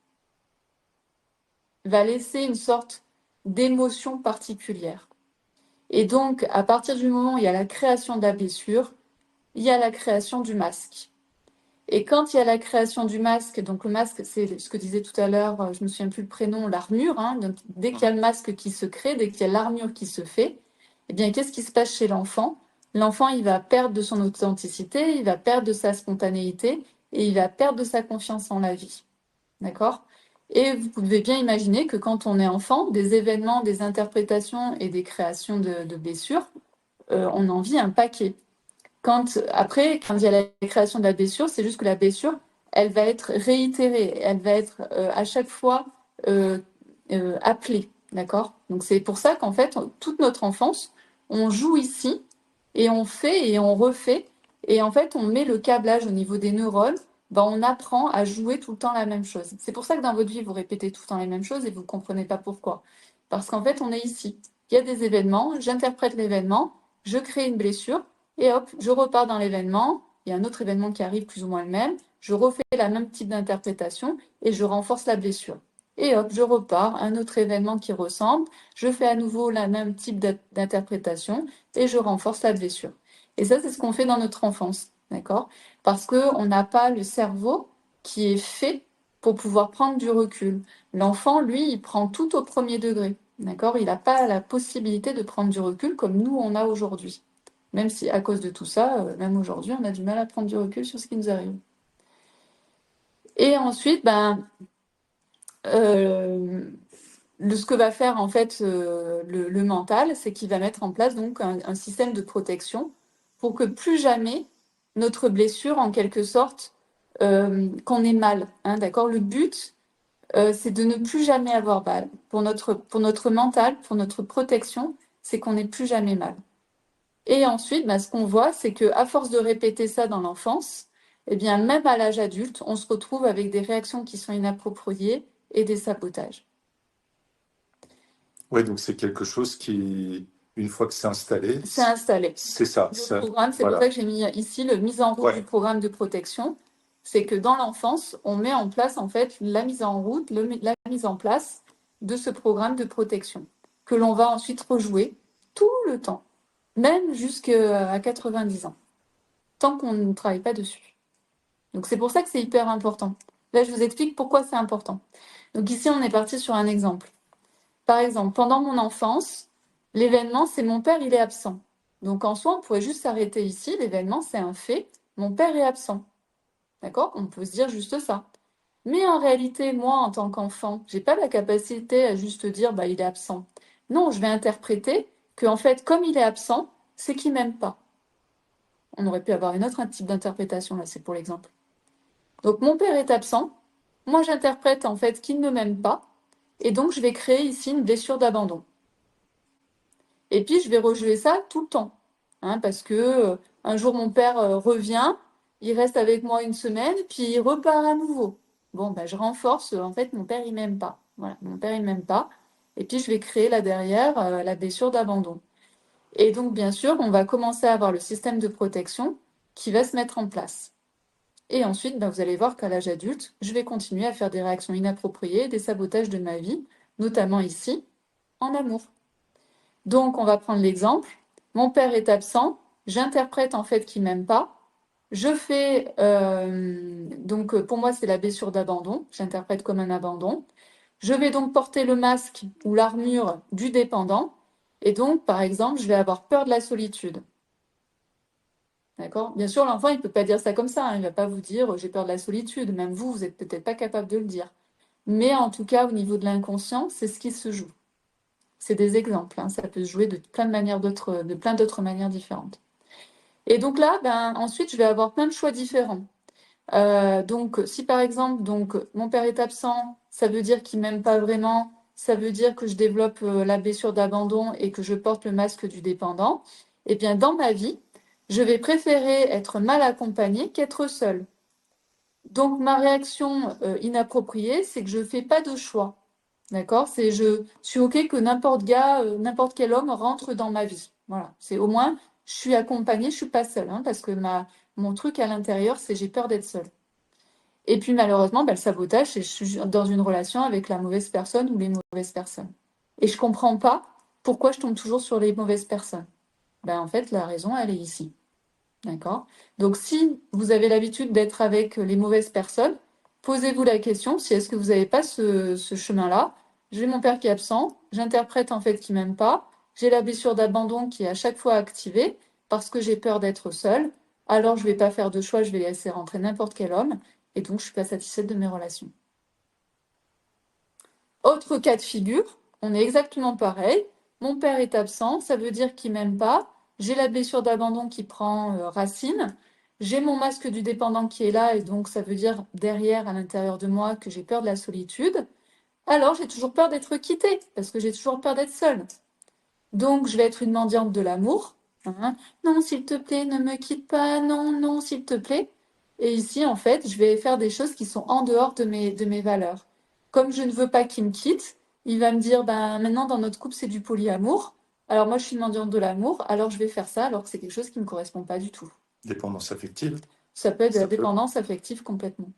va laisser une sorte d'émotion particulière. Et donc, à partir du moment où il y a la création de la blessure, il y a la création du masque. Et quand il y a la création du masque, donc le masque, c'est ce que disait tout à l'heure, je ne me souviens plus le prénom, l'armure, hein, donc dès qu'il y a le masque qui se crée, dès qu'il y a l'armure qui se fait, eh bien, qu'est-ce qui se passe chez l'enfant? L'enfant, il va perdre de son authenticité, il va perdre de sa spontanéité et il va perdre de sa confiance en la vie. D'accord? Et vous pouvez bien imaginer que quand on est enfant, des événements, des interprétations et des créations de blessures, on en vit un paquet. Après, quand il y a la création de la blessure, c'est juste que la blessure, elle va être réitérée, elle va être à chaque fois euh, appelée. D'accord? Donc c'est pour ça qu'en fait, toute notre enfance, on joue ici et on fait et on refait. Et en fait, on met le câblage au niveau des neurones. Ben, on apprend à jouer tout le temps la même chose. C'est pour ça que dans votre vie, vous répétez tout le temps les mêmes choses et vous ne comprenez pas pourquoi. Parce qu'en fait, on est ici. Il y a des événements, j'interprète l'événement, je crée une blessure, et hop, je repars dans l'événement, il y a un autre événement qui arrive plus ou moins le même, je refais la même type d'interprétation et je renforce la blessure. Et hop, je repars, un autre événement qui ressemble, je fais à nouveau la même type d'interprétation et je renforce la blessure. Et ça, c'est ce qu'on fait dans notre enfance, d'accord? Parce qu'on n'a pas le cerveau qui est fait pour pouvoir prendre du recul. L'enfant, lui, il prend tout au premier degré, d'accord? Il n'a pas la possibilité de prendre du recul comme nous, on a aujourd'hui. Même si, à cause de tout ça, même aujourd'hui, on a du mal à prendre du recul sur ce qui nous arrive. Et ensuite, ce que va faire en fait le mental, c'est qu'il va mettre en place donc un système de protection pour que plus jamais notre blessure, en quelque sorte, qu'on ait mal. Hein, d'accord? Le but, c'est de ne plus jamais avoir mal. Pour notre mental, pour notre protection, c'est qu'on n'ait plus jamais mal. Et ensuite, ce qu'on voit, c'est qu'à force de répéter ça dans l'enfance, eh bien, même à l'âge adulte, on se retrouve avec des réactions qui sont inappropriées et des sabotages. Oui, donc c'est quelque chose qui, une fois que c'est installé, C'est installé. c'est ça. Le programme, c'est pour ça que j'ai mis ici le mise en route du programme de protection. C'est que dans l'enfance, on met en place en fait la mise en route, la mise en place de ce programme de protection que l'on va ensuite rejouer tout le temps, même jusqu'à 90 ans, tant qu'on ne travaille pas dessus. Donc c'est pour ça que c'est hyper important. Là, je vous explique pourquoi c'est important. Donc ici, on est parti sur un exemple. Par exemple, pendant mon enfance, l'événement, c'est mon père, il est absent. Donc en soi, on pourrait juste s'arrêter ici. L'événement, c'est un fait. Mon père est absent. D'accord? On peut se dire juste ça. Mais en réalité, moi, en tant qu'enfant, j'ai pas la capacité à juste dire, il est absent. Non, je vais interpréter que, en fait, comme il est absent, c'est qu'il m'aime pas. On aurait pu avoir une autre type d'interprétation, là, c'est pour l'exemple. Donc mon père est absent. Moi, j'interprète en fait qu'il ne m'aime pas. Et donc, je vais créer ici une blessure d'abandon. Et puis, je vais rejouer ça tout le temps. Hein, parce que un jour, mon père revient, il reste avec moi une semaine, puis il repart à nouveau. Bon, je renforce, en fait, mon père, il m'aime pas. Voilà, mon père, il m'aime pas. Et puis, je vais créer là derrière la blessure d'abandon. Et donc, bien sûr, on va commencer à avoir le système de protection qui va se mettre en place. Et ensuite, vous allez voir qu'à l'âge adulte, je vais continuer à faire des réactions inappropriées, des sabotages de ma vie, notamment ici. en amour. Donc, on va prendre l'exemple. Mon père est absent, j'interprète en fait qu'il m'aime pas. Je fais, donc pour moi, c'est la blessure d'abandon. J'interprète comme un abandon. Je vais donc porter le masque ou l'armure du dépendant. Et donc, par exemple, je vais avoir peur de la solitude. D'accord? Bien sûr, l'enfant, il ne peut pas dire ça comme ça, hein. Il ne va pas vous dire j'ai peur de la solitude. Même vous, vous n'êtes peut-être pas capable de le dire. Mais en tout cas, au niveau de l'inconscient, c'est ce qui se joue. C'est des exemples, hein. Ça peut se jouer de plein de manières de plein d'autres manières différentes. Et donc là, ensuite, je vais avoir plein de choix différents. Donc, si par exemple, donc, mon père est absent, ça veut dire qu'il m'aime pas vraiment, ça veut dire que je développe la blessure d'abandon et que je porte le masque du dépendant. Eh bien, dans ma vie, je vais préférer être mal accompagnée qu'être seule. Donc, ma réaction inappropriée, c'est que je fais pas de choix. D'accord? C'est je suis OK que n'importe quel homme rentre dans ma vie. Voilà. C'est au moins, je suis accompagnée, je suis pas seule, hein, parce que mon truc à l'intérieur, c'est j'ai peur d'être seule. Et puis malheureusement, le sabotage, c'est je suis dans une relation avec la mauvaise personne ou les mauvaises personnes. Et je comprends pas pourquoi je tombe toujours sur les mauvaises personnes. En fait, la raison, elle est ici. D'accord? Donc, si vous avez l'habitude d'être avec les mauvaises personnes, posez-vous la question si est-ce que vous n'avez pas ce chemin-là. J'ai mon père qui est absent, j'interprète en fait qu'il m'aime pas, j'ai la blessure d'abandon qui est à chaque fois activée parce que j'ai peur d'être seule, alors je ne vais pas faire de choix, je vais laisser rentrer n'importe quel homme, et donc je ne suis pas satisfaite de mes relations. Autre cas de figure, on est exactement pareil. Mon père est absent, ça veut dire qu'il m'aime pas. J'ai la blessure d'abandon qui prend racine. J'ai mon masque du dépendant qui est là, et donc ça veut dire derrière, à l'intérieur de moi, que j'ai peur de la solitude. Alors j'ai toujours peur d'être quittée, parce que j'ai toujours peur d'être seule. Donc je vais être une mendiante de l'amour. Hein. Non, s'il te plaît, ne me quitte pas. Non, non, s'il te plaît. Et ici, en fait, je vais faire des choses qui sont en dehors de mes valeurs. Comme je ne veux pas qu'il me quitte, il va me dire, maintenant dans notre couple, c'est du polyamour. Alors moi, je suis une mendiante de l'amour, alors je vais faire ça, alors que c'est quelque chose qui ne me correspond pas du tout. Dépendance affective. Ça peut être de la dépendance affective complètement.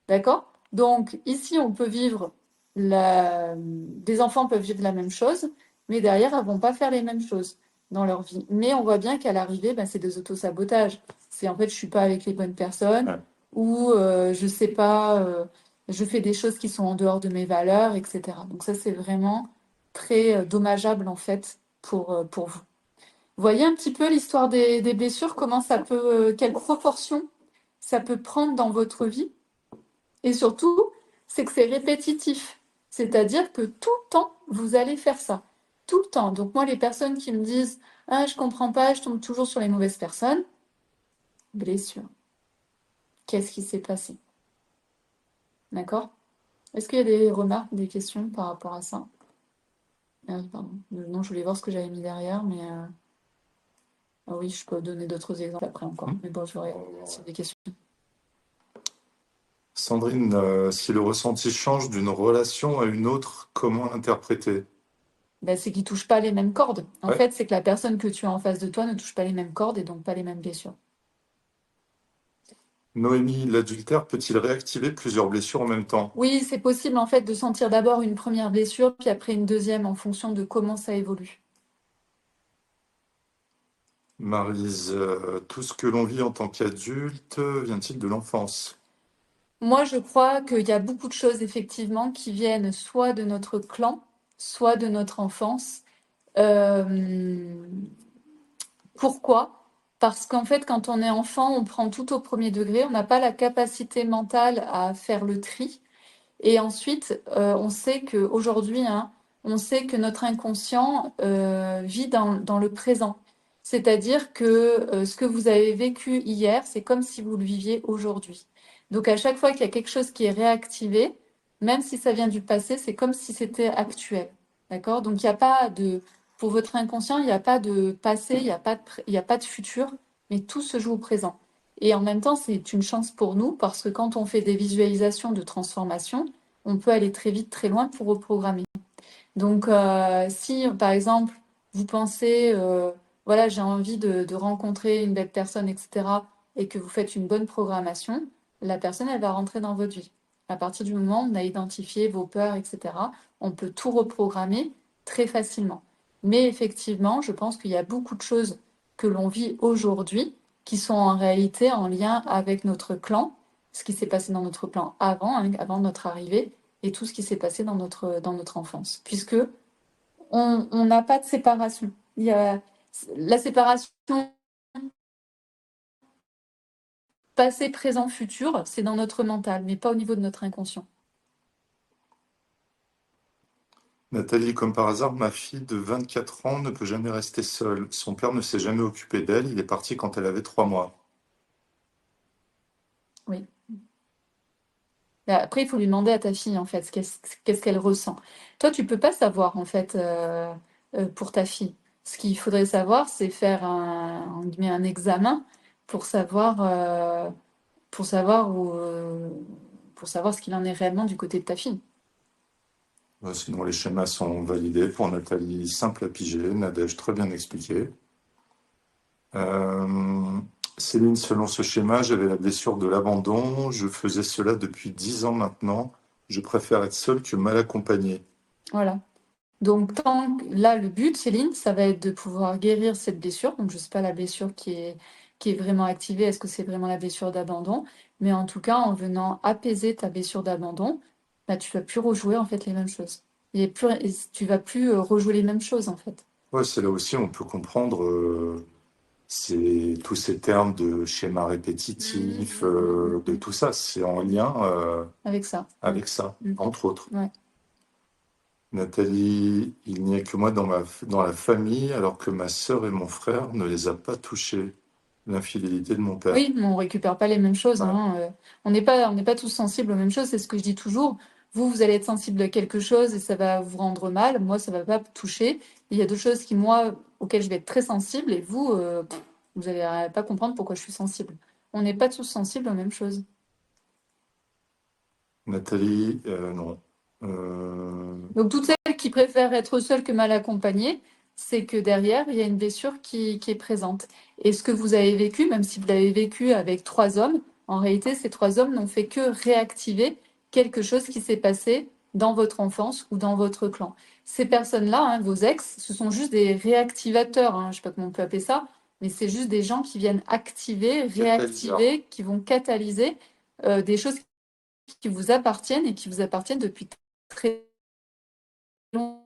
D'accord? Donc ici, on peut vivre des enfants peuvent vivre la même chose, mais derrière, elles ne vont pas faire les mêmes choses dans leur vie. Mais on voit bien qu'à l'arrivée, c'est des autosabotages. C'est en fait, je suis pas avec les bonnes personnes, Ouais. ou je sais pas, je fais des choses qui sont en dehors de mes valeurs, etc. Donc ça, c'est vraiment très dommageable en fait pour vous. Vous voyez un petit peu l'histoire des blessures, comment ça peut, quelle proportion ça peut prendre dans votre vie? Et surtout, c'est que c'est répétitif. C'est-à-dire que tout le temps, vous allez faire ça. Tout le temps. Donc moi, les personnes qui me disent ah, je comprends pas, je tombe toujours sur les mauvaises personnes, blessure. Qu'est-ce qui s'est passé? D'accord? Est-ce qu'il y a des remarques, des questions par rapport à ça? Pardon. Non, je voulais voir ce que j'avais mis derrière, mais ah oui, je peux donner d'autres exemples après encore. Mais bon, j'aurais des questions. Sandrine, si le ressenti change d'une relation à une autre, comment l'interpréter? C'est qu'ils ne touchent pas les mêmes cordes. En Ouais. fait, c'est que la personne que tu as en face de toi ne touche pas les mêmes cordes et donc pas les mêmes blessures. Noémie, l'adultère peut-il réactiver plusieurs blessures en même temps? Oui, c'est possible en fait de sentir d'abord une première blessure, puis après une deuxième en fonction de comment ça évolue. Maryse, tout ce que l'on vit en tant qu'adulte vient-il de l'enfance? Moi, je crois qu'il y a beaucoup de choses effectivement qui viennent soit de notre clan, soit de notre enfance. Euh, Pourquoi? Parce qu'en fait, quand on est enfant, on prend tout au premier degré, on n'a pas la capacité mentale à faire le tri. Et ensuite, on sait qu'aujourd'hui, hein, on sait que notre inconscient vit dans le présent. C'est-à-dire que ce que vous avez vécu hier, c'est comme si vous le viviez aujourd'hui. Donc à chaque fois qu'il y a quelque chose qui est réactivé, même si ça vient du passé, c'est comme si c'était actuel. D'accord? Donc il n'y a pas de, pour votre inconscient, il n'y a pas de passé, il n'y a pas de futur, mais tout se joue au présent. Et en même temps, c'est une chance pour nous parce que quand on fait des visualisations de transformation, on peut aller très vite, très loin pour reprogrammer. Donc, si par exemple, vous pensez, voilà, j'ai envie de rencontrer une belle personne, etc., et que vous faites une bonne programmation, la personne, elle va rentrer dans votre vie. À partir du moment où on a identifié vos peurs, etc., on peut tout reprogrammer très facilement. Mais effectivement, je pense qu'il y a beaucoup de choses que l'on vit aujourd'hui qui sont en réalité en lien avec notre clan, ce qui s'est passé dans notre clan avant, hein, avant notre arrivée, et tout ce qui s'est passé dans notre enfance. Puisque on n'a pas de séparation. Il y a la séparation passé, présent, futur, c'est dans notre mental, mais pas au niveau de notre inconscient. Nathalie, comme par hasard, ma fille de 24 ans ne peut jamais rester seule. Son père ne s'est jamais occupé d'elle. Il est parti quand elle avait 3 mois. Oui. Après, il faut lui demander à ta fille, en fait, qu'est-ce qu'elle ressent. Toi, tu peux pas savoir, en fait, pour ta fille. Ce qu'il faudrait savoir, c'est faire un examen pour savoir, euh, pour savoir pour savoir ce qu'il en est réellement du côté de ta fille. Sinon, les schémas sont validés pour Nathalie, simple à piger. Nadège, très bien expliqué. Euh, Céline, selon ce schéma, j'avais la blessure de l'abandon. Je faisais cela depuis 10 ans maintenant. Je préfère être seule que mal accompagnée. Voilà. Donc, là, le but, Céline, ça va être de pouvoir guérir cette blessure. Donc, je ne sais pas la blessure qui est vraiment activée, est-ce que c'est vraiment la blessure d'abandon? Mais en tout cas, en venant apaiser ta blessure d'abandon, bah, tu vas plus rejouer en fait les mêmes choses. Tu vas plus rejouer les mêmes choses en fait, Ouais, c'est là aussi on peut comprendre tous ces termes de schéma répétitif, de tout ça. C'est en lien avec ça. avec ça, Mm. entre autres. Ouais. Nathalie, il n'y a que moi dans la famille, alors que ma sœur et mon frère ne les a pas touchés. L'infidélité de mon père. Oui, mais on récupère pas les mêmes choses, Ouais. hein. On n'est pas tous sensibles aux mêmes choses. C'est ce que je dis toujours. Vous allez être sensible à quelque chose et ça va vous rendre mal. Moi, ça va pas me toucher. Et il y a d'autres choses auxquelles je vais être très sensible et vous, vous allez pas comprendre pourquoi je suis sensible. On n'est pas tous sensibles aux mêmes choses. Nathalie, non. Euh, Donc, toutes celles qui préfèrent être seules que mal accompagnées, c'est que derrière, il y a une blessure qui est présente. Et ce que vous avez vécu, même si vous l'avez vécu avec 3 hommes, en réalité, ces 3 hommes n'ont fait que réactiver quelque chose qui s'est passé dans votre enfance ou dans votre clan. Ces personnes-là, hein, vos ex, ce sont juste des réactivateurs, hein, je ne sais pas comment on peut appeler ça, mais c'est juste des gens qui viennent activer, Catalyseur. réactiver, qui vont catalyser des choses qui vous appartiennent et qui vous appartiennent depuis très longtemps.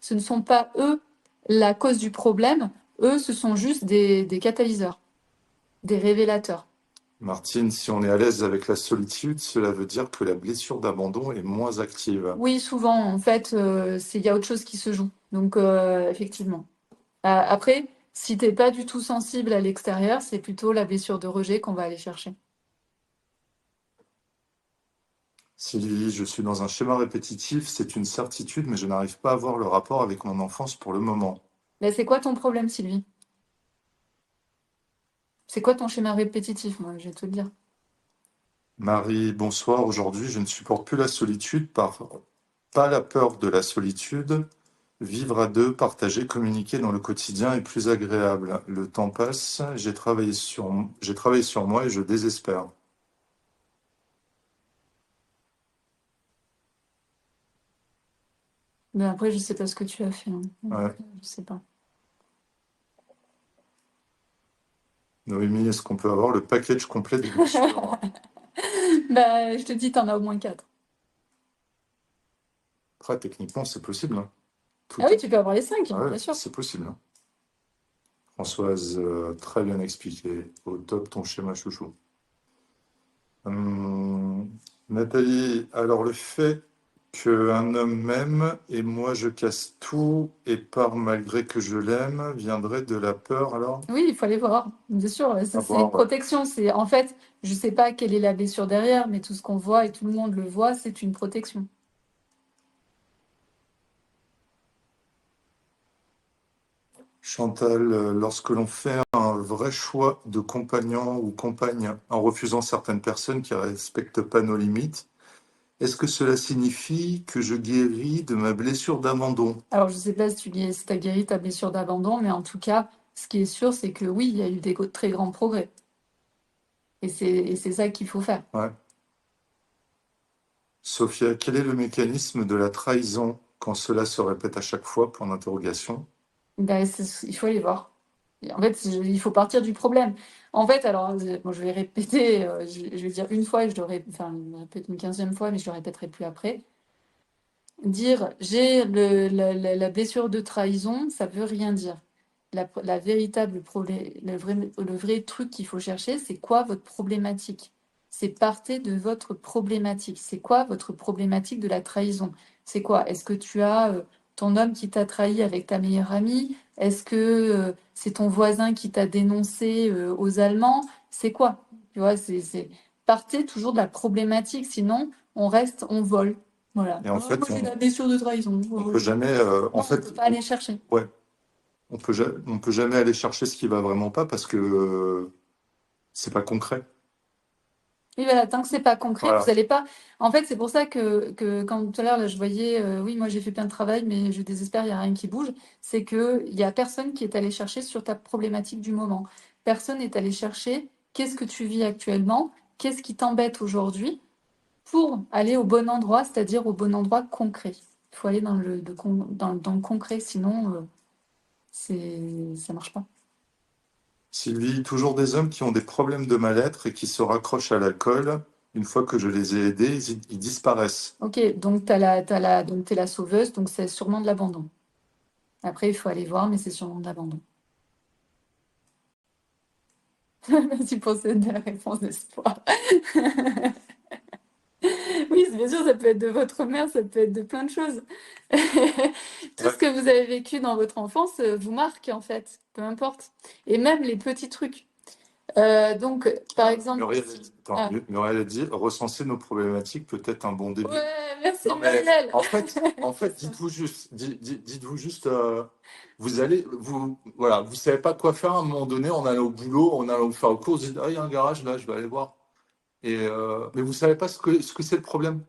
Ce ne sont pas eux la cause du problème, eux, ce sont juste des catalyseurs, des révélateurs. Martine, si on est à l'aise avec la solitude, cela veut dire que la blessure d'abandon est moins active. Oui, souvent, en fait, il y a autre chose qui se joue. Donc, effectivement. Après, si tu n'es pas du tout sensible à l'extérieur, c'est plutôt la blessure de rejet qu'on va aller chercher. Sylvie, je suis dans un schéma répétitif, c'est une certitude, mais je n'arrive pas à voir le rapport avec mon enfance pour le moment. Mais c'est quoi ton problème, Sylvie? C'est quoi ton schéma répétitif? Moi, je vais te le dire. Marie, bonsoir. Aujourd'hui, je ne supporte plus la solitude, pas la peur de la solitude. Vivre à deux, partager, communiquer dans le quotidien est plus agréable. Le temps passe, j'ai travaillé sur moi et je désespère. Mais après, je sais pas ce que tu as fait, hein. Ouais. Je sais pas. Noémie, est-ce qu'on peut avoir le package complet des blessures? Bah, je te dis, t'en as au moins 4. Après, techniquement, c'est possible, hein. Tout Ah oui, est... tu peux avoir les 5, Ouais, bien sûr. c'est possible, hein. Françoise, très bien expliqué. Au top ton schéma chouchou. Hum, Nathalie, alors le fait qu'un homme m'aime et moi je casse tout et part malgré que je l'aime viendrait de la peur alors? Oui, il faut aller voir. Bien sûr, ça, À c'est une voir, ouais. protection. En fait, je sais pas quelle est la blessure derrière, mais tout ce qu'on voit et tout le monde le voit, c'est une protection. Chantal, lorsque l'on fait un vrai choix de compagnon ou compagne en refusant certaines personnes qui ne respectent pas nos limites, est-ce que cela signifie que je guéris de ma blessure d'abandon? Alors, je sais pas si tu as guéri ta blessure d'abandon, mais en tout cas, ce qui est sûr, c'est que oui, il y a eu des très grands progrès. Et c'est ça qu'il faut faire. Ouais. Sophia, quel est le mécanisme de la trahison Quand cela se répète à chaque fois, point d'interrogation. Ben, il faut aller voir. Et en fait, il faut partir du problème. En fait, alors, bon, je vais répéter, je vais dire une fois et enfin, je le répète une 15e fois, mais je le répéterai plus après. Dire j'ai la blessure de trahison, ça veut rien dire. La véritable problème, le vrai truc qu'il faut chercher, c'est quoi votre problématique? C'est partez de votre problématique. C'est quoi votre problématique de la trahison? C'est quoi? Est-ce que tu as ton homme qui t'a trahi avec ta meilleure amie? Est-ce que c'est ton voisin qui t'a dénoncé aux Allemands? C'est quoi? Tu vois, partez toujours de la problématique, sinon on reste, on vole. Voilà. Et en Moi, fait, j'ai la blessure de trahison. on peut jamais, Non, on ne peut pas aller chercher. ouais, on peut jamais aller chercher ce qui va vraiment pas parce que c'est pas concret. Oui, voilà, tant que c'est pas concret, vous Voilà. n'allez pas. En fait, c'est pour ça que quand tout à l'heure, là, je voyais, oui, moi j'ai fait plein de travail, mais je désespère, il n'y a rien qui bouge. C'est qu'il n'y a personne qui est allé chercher sur ta problématique du moment. Personne n'est allé chercher qu'est-ce que tu vis actuellement, qu'est-ce qui t'embête aujourd'hui, pour aller au bon endroit, c'est-à-dire au bon endroit concret. Il faut aller dans le concret, sinon, ça marche pas. Sylvie, toujours des hommes qui ont des problèmes de mal-être et qui se raccrochent à l'alcool. Une fois que je les ai aidés, ils disparaissent. Ok, donc donc t'es la sauveuse, donc c'est sûrement de l'abandon. Après, il faut aller voir, mais c'est sûrement de l'abandon. Merci pour cette réponse d'espoir. Oui, bien sûr, ça peut être de votre mère, ça peut être de plein de choses. Tout ce Ouais. que vous avez vécu dans votre enfance vous marque, en fait, peu importe. Et même les petits trucs. Donc, par exemple... Muriel a dit, recenser nos problématiques peut être un bon début. Ouais, merci Non, mais Muriel. en fait, dites-vous juste, voilà, vous savez pas quoi faire à un moment donné, on allait au boulot, on allait faire aux courses, vous dites, ah, il y a un garage là, je vais aller voir. Mais vous savez pas ce que c'est le problème.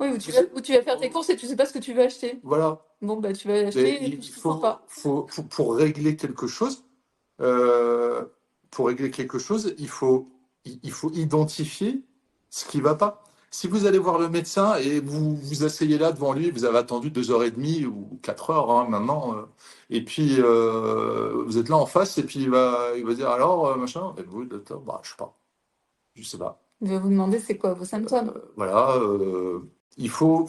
Oui, ou tu vas faire tes courses et tu sais pas ce que tu veux acheter. Voilà. Bon, bah, tu vas Mais acheter et il tu comprends pas. pour régler quelque chose, euh, il faut identifier ce qui va pas. Si vous allez voir le médecin et vous vous asseyez là devant lui, vous avez attendu 2 heures et demie ou 4 heures hein, maintenant, et puis vous êtes là en face et puis il va dire alors machin, et vous, docteur, bah, je sais pas. Je vais vous demander c'est quoi vos symptômes. Voilà, il faut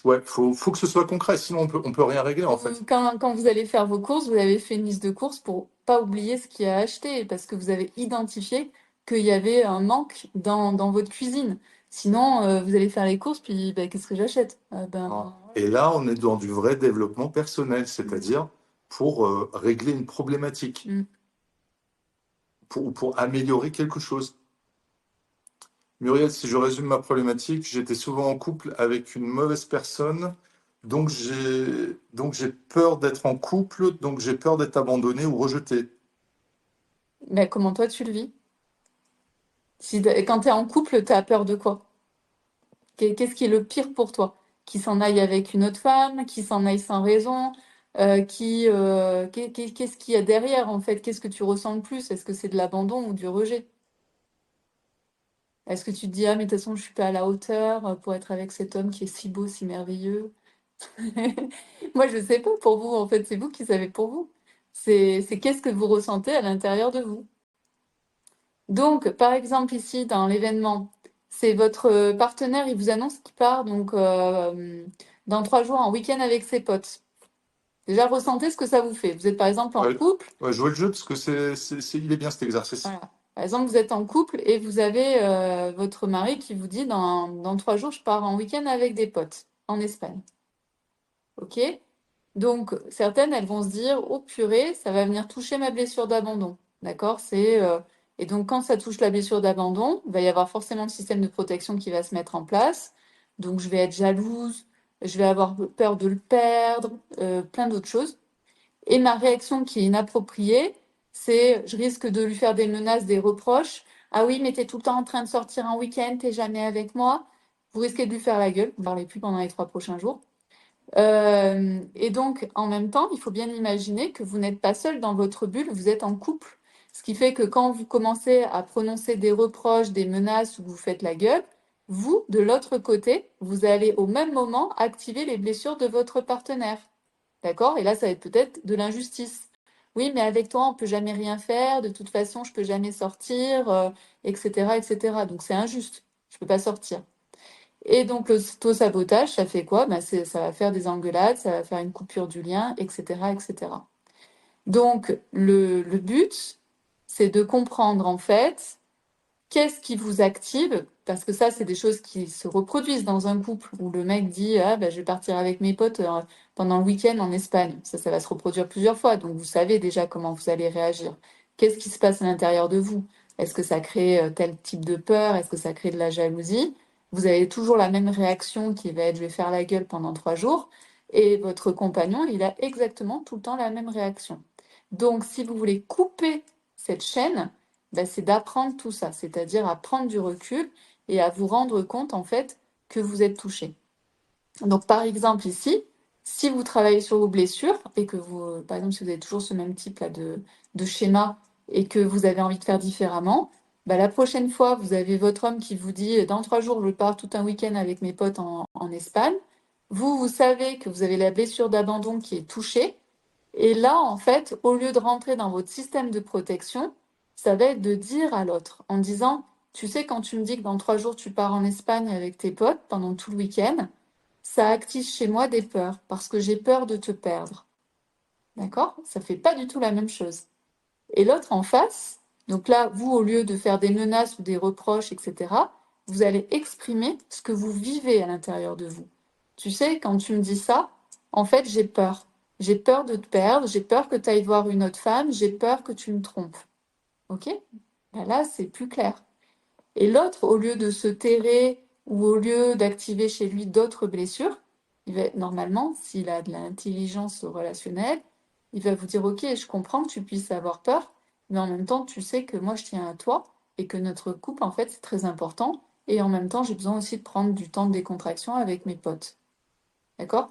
que ce soit concret, sinon on peut rien régler en fait. Quand vous allez faire vos courses, vous avez fait une liste de courses pour pas oublier ce qu'il y a à acheter, parce que vous avez identifié qu'il y avait un manque dans votre cuisine. Sinon, vous allez faire les courses, puis bah, qu'est-ce que j'achète? Et là, on est dans du vrai développement personnel, c'est-à-dire pour régler une problématique, Mm. pour améliorer quelque chose. Muriel, si je résume ma problématique, j'étais souvent en couple avec une mauvaise personne, donc j'ai peur d'être en couple, donc j'ai peur d'être abandonné ou rejeté. Mais comment toi tu le vis? Quand tu es en couple, tu as peur de quoi? Qu'est-ce qui est le pire pour toi? Qui s'en aille avec une autre femme, qui s'en aille sans raison, qu'est-ce qu'il y a derrière en fait? Qu'est-ce que tu ressens le plus? Est-ce que c'est de l'abandon ou du rejet? Est-ce que tu te dis, ah mais de toute façon je suis pas à la hauteur pour être avec cet homme qui est si beau, si merveilleux? Moi je sais pas pour vous en fait, c'est vous qui savez pour vous. C'est qu'est-ce que vous ressentez à l'intérieur de vous. Donc, par exemple, ici, dans l'événement, c'est votre partenaire, il vous annonce qu'il part donc dans 3 jours en week-end avec ses potes. Déjà, ressentez ce que ça vous fait. Vous êtes par exemple en Ouais, couple. ouais, jouer le jeu parce que il est bien cet exercice. Voilà. Par exemple, vous êtes en couple et vous avez votre mari qui vous dit dans 3 jours, je pars en week-end avec des potes en Espagne. OK? Donc, certaines, elles vont se dire, oh purée, ça va venir toucher ma blessure d'abandon. D'accord? Et donc, quand ça touche la blessure d'abandon, il va y avoir forcément le système de protection qui va se mettre en place. Donc, je vais être jalouse, je vais avoir peur de le perdre, plein d'autres choses. Et ma réaction qui est inappropriée, c'est je risque de lui faire des menaces, des reproches. Ah oui, mais t'es tout le temps en train de sortir un week-end, t'es jamais avec moi. Vous risquez de lui faire la gueule, vous ne parlez plus pendant les 3 prochains jours. Et donc, en même temps, il faut bien imaginer que vous n'êtes pas seul dans votre bulle, vous êtes en couple. Ce qui fait que quand vous commencez à prononcer des reproches, des menaces ou vous faites la gueule, vous, de l'autre côté, vous allez au même moment activer les blessures de votre partenaire. D'accord? Et là, ça va être peut-être de l'injustice. Oui, mais avec toi, on peut jamais rien faire. De toute façon, je peux jamais sortir, etc., etc. Donc, c'est injuste. Je peux pas sortir. Et donc, l'auto-sabotage, ça fait quoi? Ben, ça va faire des engueulades, ça va faire une coupure du lien, etc., etc. Donc, le but, c'est de comprendre, en fait, qu'est-ce qui vous active? Parce que ça, c'est des choses qui se reproduisent dans un couple où le mec dit ah, ben, je vais partir avec mes potes pendant le week-end en Espagne. Ça va se reproduire plusieurs fois. Donc, vous savez déjà comment vous allez réagir. Qu'est-ce qui se passe à l'intérieur de vous? Est-ce que ça crée tel type de peur? Est-ce que ça crée de la jalousie? Vous avez toujours la même réaction qui va être je vais faire la gueule pendant 3 jours. Et votre compagnon, il a exactement tout le temps la même réaction. Donc, si vous voulez couper cette chaîne, ben, c'est d'apprendre tout ça, c'est-à-dire à prendre du recul et à vous rendre compte en fait que vous êtes touché. Donc par exemple ici, si vous travaillez sur vos blessures et que vous, par exemple, si vous avez toujours ce même type là de schéma et que vous avez envie de faire différemment, ben, la prochaine fois, vous avez votre homme qui vous dit dans 3 jours, je pars tout un week-end avec mes potes en Espagne. Vous savez que vous avez la blessure d'abandon qui est touchée. Et là, en fait, au lieu de rentrer dans votre système de protection, ça va être de dire à l'autre, en disant, tu sais, quand tu me dis que dans 3 jours, tu pars en Espagne avec tes potes pendant tout le week-end, ça active chez moi des peurs, parce que j'ai peur de te perdre. D'accord? Ça fait pas du tout la même chose. Et l'autre en face, donc là, vous, au lieu de faire des menaces ou des reproches, etc., vous allez exprimer ce que vous vivez à l'intérieur de vous. Tu sais, quand tu me dis ça, en fait, j'ai peur. J'ai peur de te perdre, j'ai peur que tu ailles voir une autre femme, j'ai peur que tu me trompes. OK? Ben là, c'est plus clair. Et l'autre, au lieu de se terrer ou au lieu d'activer chez lui d'autres blessures, normalement, s'il a de l'intelligence relationnelle, il va vous dire, OK, je comprends que tu puisses avoir peur, mais en même temps, tu sais que moi, je tiens à toi et que notre couple, en fait, c'est très important. Et en même temps, j'ai besoin aussi de prendre du temps de décontraction avec mes potes. D'accord?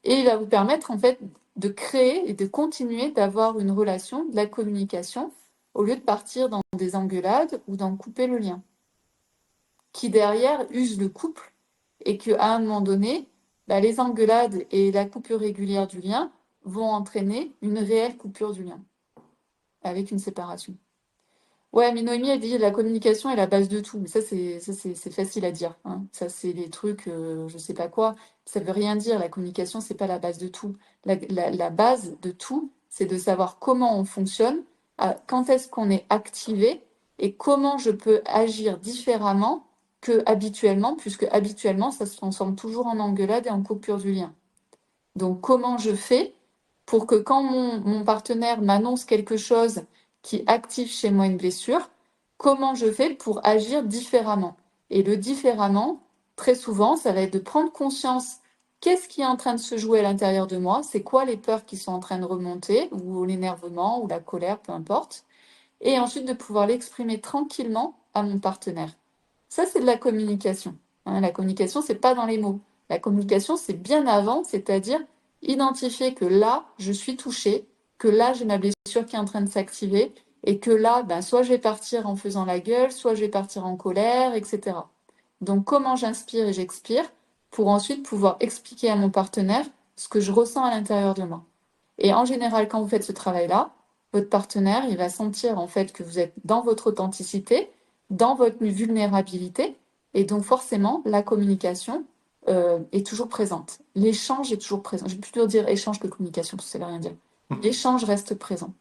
Et il va vous permettre, en fait, de créer et de continuer d'avoir une relation, de la communication, au lieu de partir dans des engueulades ou d'en couper le lien qui derrière use le couple et qu'à un moment donné, bah, les engueulades et la coupure régulière du lien vont entraîner une réelle coupure du lien avec une séparation. Ouais, mais Noémie a dit la communication est la base de tout. Mais ça, c'est facile à dire, hein. Ça, c'est des trucs, je sais pas quoi. Ça veut rien dire. La communication, c'est pas la base de tout. La base de tout, c'est de savoir comment on fonctionne, quand est-ce qu'on est activé et comment je peux agir différemment que habituellement, puisque habituellement, ça se transforme toujours en engueulade et en coupure du lien. Donc, comment je fais pour que quand mon partenaire m'annonce quelque chose qui active chez moi une blessure, comment je fais pour agir différemment? Et le différemment, très souvent, ça va être de prendre conscience qu'est-ce qui est en train de se jouer à l'intérieur de moi, c'est quoi les peurs qui sont en train de remonter, ou l'énervement, ou la colère, peu importe, et ensuite de pouvoir l'exprimer tranquillement à mon partenaire. Ça, c'est de la communication. Hein, la communication, c'est pas dans les mots. La communication, c'est bien avant, c'est-à-dire identifier que là, je suis touchée, que là, j'ai ma blessure qui est en train de s'activer, et que là, ben, soit je vais partir en faisant la gueule, soit je vais partir en colère, etc. Donc, comment j'inspire et j'expire pour ensuite pouvoir expliquer à mon partenaire ce que je ressens à l'intérieur de moi. Et en général, quand vous faites ce travail-là, votre partenaire, il va sentir en fait que vous êtes dans votre authenticité, dans votre vulnérabilité, et donc forcément, la communication est toujours présente. L'échange est toujours présent. Je vais plutôt dire échange que communication, parce que ça ne veut rien dire. L'échange reste présent.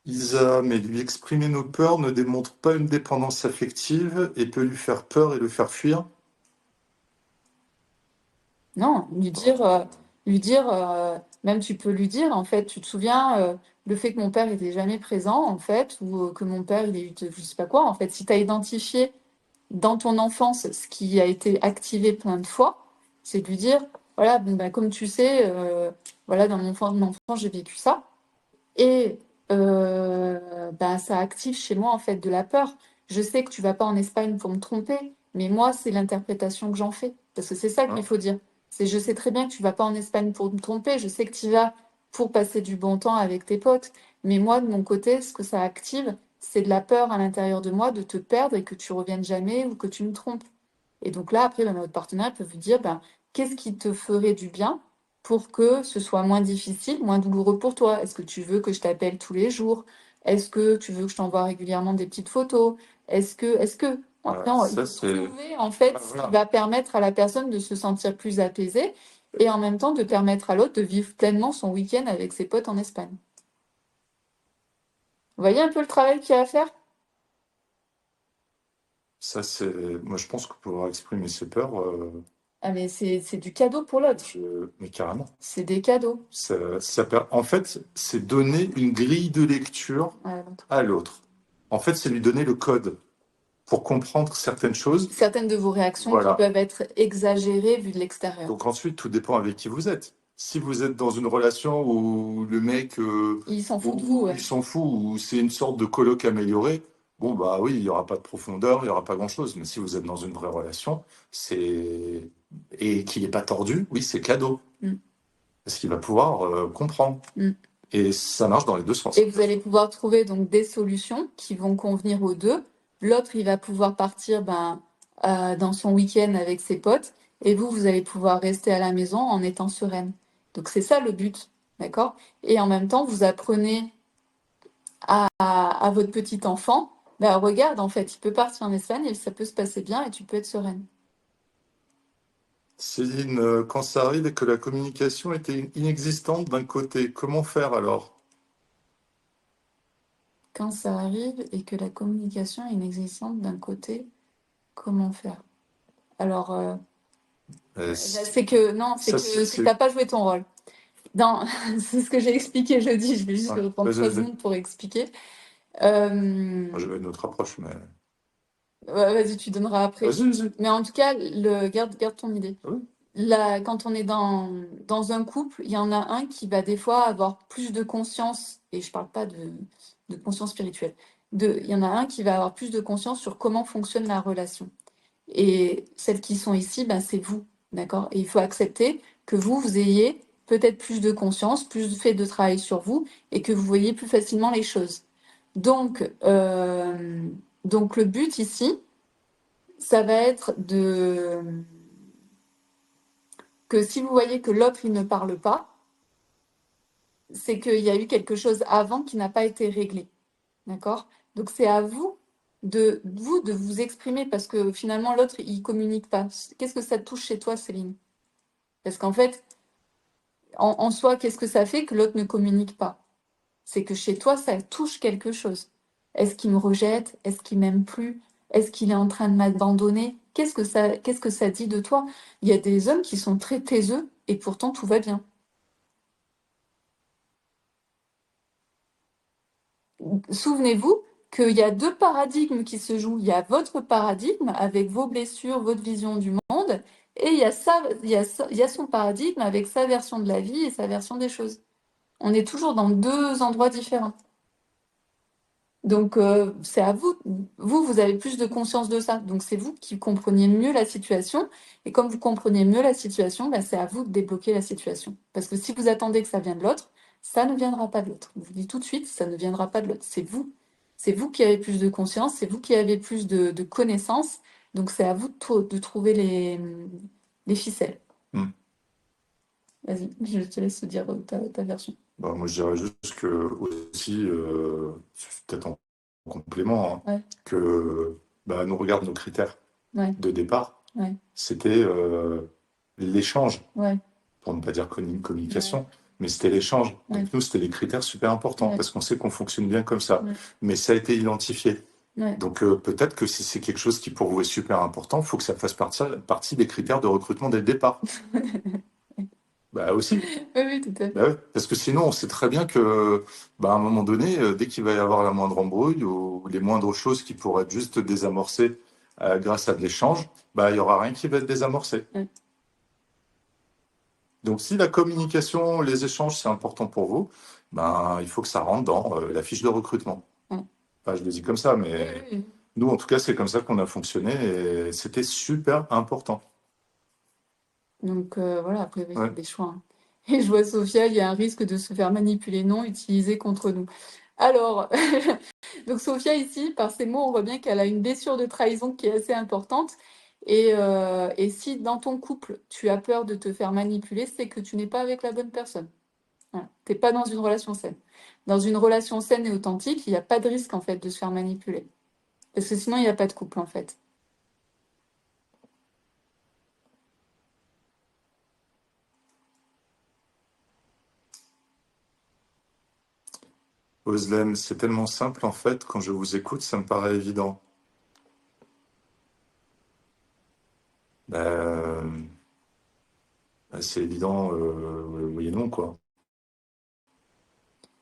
Isa, mais lui exprimer nos peurs ne démontre pas une dépendance affective et peut lui faire peur et le faire fuir. Non, même tu peux lui dire, en fait, tu te souviens, le fait que mon père n'était jamais présent, en fait, ou que mon père, il ait eu, je sais pas quoi, en fait, si tu as identifié dans ton enfance ce qui a été activé plein de fois, c'est de lui dire, voilà, bon, ben, comme tu sais, voilà, dans mon enfance, j'ai vécu ça, et ben, ça active chez moi, en fait, de la peur. Je sais que tu vas pas en Espagne pour me tromper, mais moi, c'est l'interprétation que j'en fais. Parce que c'est ça qu'il faut dire. C'est, je sais très bien que tu vas pas en Espagne pour me tromper, je sais que tu y vas pour passer du bon temps avec tes potes. Mais moi, de mon côté, ce que ça active, c'est de la peur à l'intérieur de moi de te perdre et que tu reviennes jamais ou que tu me trompes. Et donc là, après, votre partenaire peut vous dire, qu'est-ce qui te ferait du bien pour que ce soit moins difficile, moins douloureux pour toi? Est-ce que tu veux que je t'appelle tous les jours? Est-ce que tu veux que je t'envoie régulièrement des petites photos? Est-ce que... Après, il Ça, faut c'est... trouver en fait ce qui Voilà. va permettre à la personne de se sentir plus apaisée et en même temps de permettre à l'autre de vivre pleinement son week-end avec ses potes en Espagne. Vous voyez un peu le travail qu'il y a à faire? Ça, c'est... Moi, je pense que pouvoir exprimer ses peurs, Ah mais c'est du cadeau pour l'autre. mais carrément. C'est des cadeaux. En fait, c'est donner une grille de lecture Ouais, donc, à l'autre. En fait, c'est lui donner le code pour comprendre certaines choses. certaines de vos réactions qui Voilà. peuvent être exagérées vues de l'extérieur. Donc ensuite, tout dépend avec qui vous êtes. Si vous êtes dans une relation où le mec, Il s'en fout de où vous, ouais. il s'en fout, où c'est une sorte de coloc amélioré, bon bah oui, il n'y aura pas de profondeur, il n'y aura pas grand-chose. Mais si vous êtes dans une vraie relation, et qu'il n'est pas tordu, oui, c'est cadeau. Mm. Parce qu'il va pouvoir comprendre. Mm. Et ça marche dans les deux sens. Et vous allez pouvoir trouver donc des solutions qui vont convenir aux deux. L'autre, il va pouvoir partir dans son week-end avec ses potes, et vous allez pouvoir rester à la maison en étant sereine. Donc c'est ça le but, d'accord? Et en même temps, vous apprenez à votre petit enfant, regarde, en fait, il peut partir en Espagne et ça peut se passer bien et tu peux être sereine. Céline, quand ça arrive et que la communication était inexistante d'un côté, comment faire alors? Quand ça arrive et que la communication est inexistante d'un côté, comment faire? Alors, c'est que non, c'est que t'as pas joué ton rôle. C'est ce que j'ai expliqué jeudi. Je vais juste reprendre 3 secondes pour expliquer. Moi, j'avais une autre approche, mais... Ouais, vas-y, tu donneras après. Vas-y. Mais en tout cas, garde ton idée. Oui. Là, quand on est dans un couple, il y en a un qui va des fois avoir plus de conscience, et je parle pas de conscience spirituelle. Il y en a un qui va avoir plus de conscience sur comment fonctionne la relation. Et celles qui sont ici, c'est vous, d'accord? Et il faut accepter que vous ayez peut-être plus de conscience, plus fait de travail sur vous, et que vous voyez plus facilement les choses. Donc le but ici, ça va être que si vous voyez que l'autre, il ne parle pas, c'est qu'il y a eu quelque chose avant qui n'a pas été réglé, d'accord? Donc c'est à vous de vous exprimer, parce que finalement, l'autre, il communique pas. Qu'est-ce que ça te touche chez toi, Céline? Parce qu'en fait, en soi, qu'est-ce que ça fait que l'autre ne communique pas? C'est que chez toi, ça touche quelque chose. Est-ce qu'il me rejette? Est-ce qu'il m'aime plus? Est-ce qu'il est en train de m'abandonner? Qu'est-ce que ça dit de toi? Il y a des hommes qui sont très taiseux et pourtant tout va bien. Souvenez-vous qu'il y a 2 paradigmes qui se jouent. Il y a votre paradigme avec vos blessures, votre vision du monde, et il y a son paradigme avec sa version de la vie et sa version des choses. On est toujours dans 2 endroits différents. Donc, c'est à vous. Vous avez plus de conscience de ça. Donc, c'est vous qui compreniez mieux la situation. Et comme vous comprenez mieux la situation, c'est à vous de débloquer la situation. Parce que si vous attendez que ça vienne de l'autre, ça ne viendra pas de l'autre. Je vous dis tout de suite, ça ne viendra pas de l'autre. C'est vous. C'est vous qui avez plus de conscience, c'est vous qui avez plus de connaissances. Donc, c'est à vous de trouver les ficelles. Vas-y, je te laisse dire ta version. Moi, je dirais juste que, aussi, peut-être en complément, Ouais. que nous regarde nos critères de départ. Ouais. C'était l'échange, Ouais. pour ne pas dire communication, mais c'était l'échange. Ouais. Donc nous, c'était les critères super importants, Ouais. parce qu'on sait qu'on fonctionne bien comme ça. Ouais. Mais ça a été identifié. Ouais. Donc peut-être que si c'est quelque chose qui pour vous est super important, il faut que ça fasse partie des critères de recrutement dès le départ. Aussi. Oui, tout à fait. Ouais, parce que sinon, on sait très bien que, à un moment donné, dès qu'il va y avoir la moindre embrouille ou les moindres choses qui pourraient être juste désamorcées grâce à de l'échange, il y aura rien qui va être désamorcé. Donc, si la communication, les échanges, c'est important pour vous, il faut que ça rentre dans la fiche de recrutement. Enfin, je le dis comme ça, mais nous, en tout cas, c'est comme ça qu'on a fonctionné et c'était super important. Donc, voilà, après, il y a des choix. Et je vois Sophia, il y a un risque de se faire manipuler, non utilisé contre nous. Alors, Donc Sophia ici, par ces mots, on voit bien qu'elle a une blessure de trahison qui est assez importante. Et si dans ton couple, tu as peur de te faire manipuler, c'est que tu n'es pas avec la bonne personne. Voilà. Tu n'es pas dans une relation saine. Dans une relation saine et authentique, il n'y a pas de risque en fait de se faire manipuler. Parce que sinon, il n'y a pas de couple en fait. Özlem, c'est tellement simple en fait, quand je vous écoute, ça me paraît évident. Ben, c'est évident, oui et non, quoi.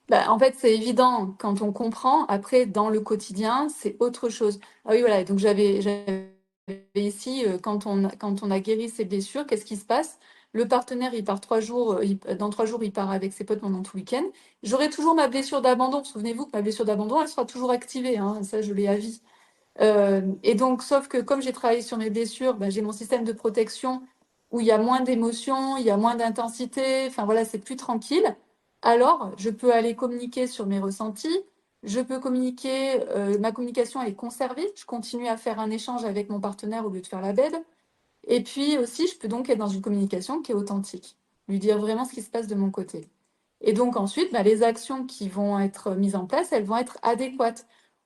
Bah, en fait, c'est évident quand on comprend. Après, dans le quotidien, c'est autre chose. Ah oui, voilà. Donc, j'avais ici, quand on a guéri ses blessures, qu'est-ce qui se passe? Le partenaire, il part 3 jours, dans 3 jours, il part avec ses potes pendant tout le week-end. J'aurai toujours ma blessure d'abandon. Souvenez-vous que ma blessure d'abandon, elle sera toujours activée, hein. Ça, je l'ai à vie. Et donc, sauf que comme j'ai travaillé sur mes blessures, bah, j'ai mon système de protection où il y a moins d'émotions, il y a moins d'intensité, enfin voilà, c'est plus tranquille. Alors, je peux aller communiquer sur mes ressentis, je peux communiquer, ma communication est conservée, je continue à faire un échange avec mon partenaire au lieu de faire la bête. Et puis aussi, je peux donc être dans une communication qui est authentique, lui dire vraiment ce qui se passe de mon côté. Et donc ensuite, bah, les actions qui vont être mises en place, elles vont être adéquates.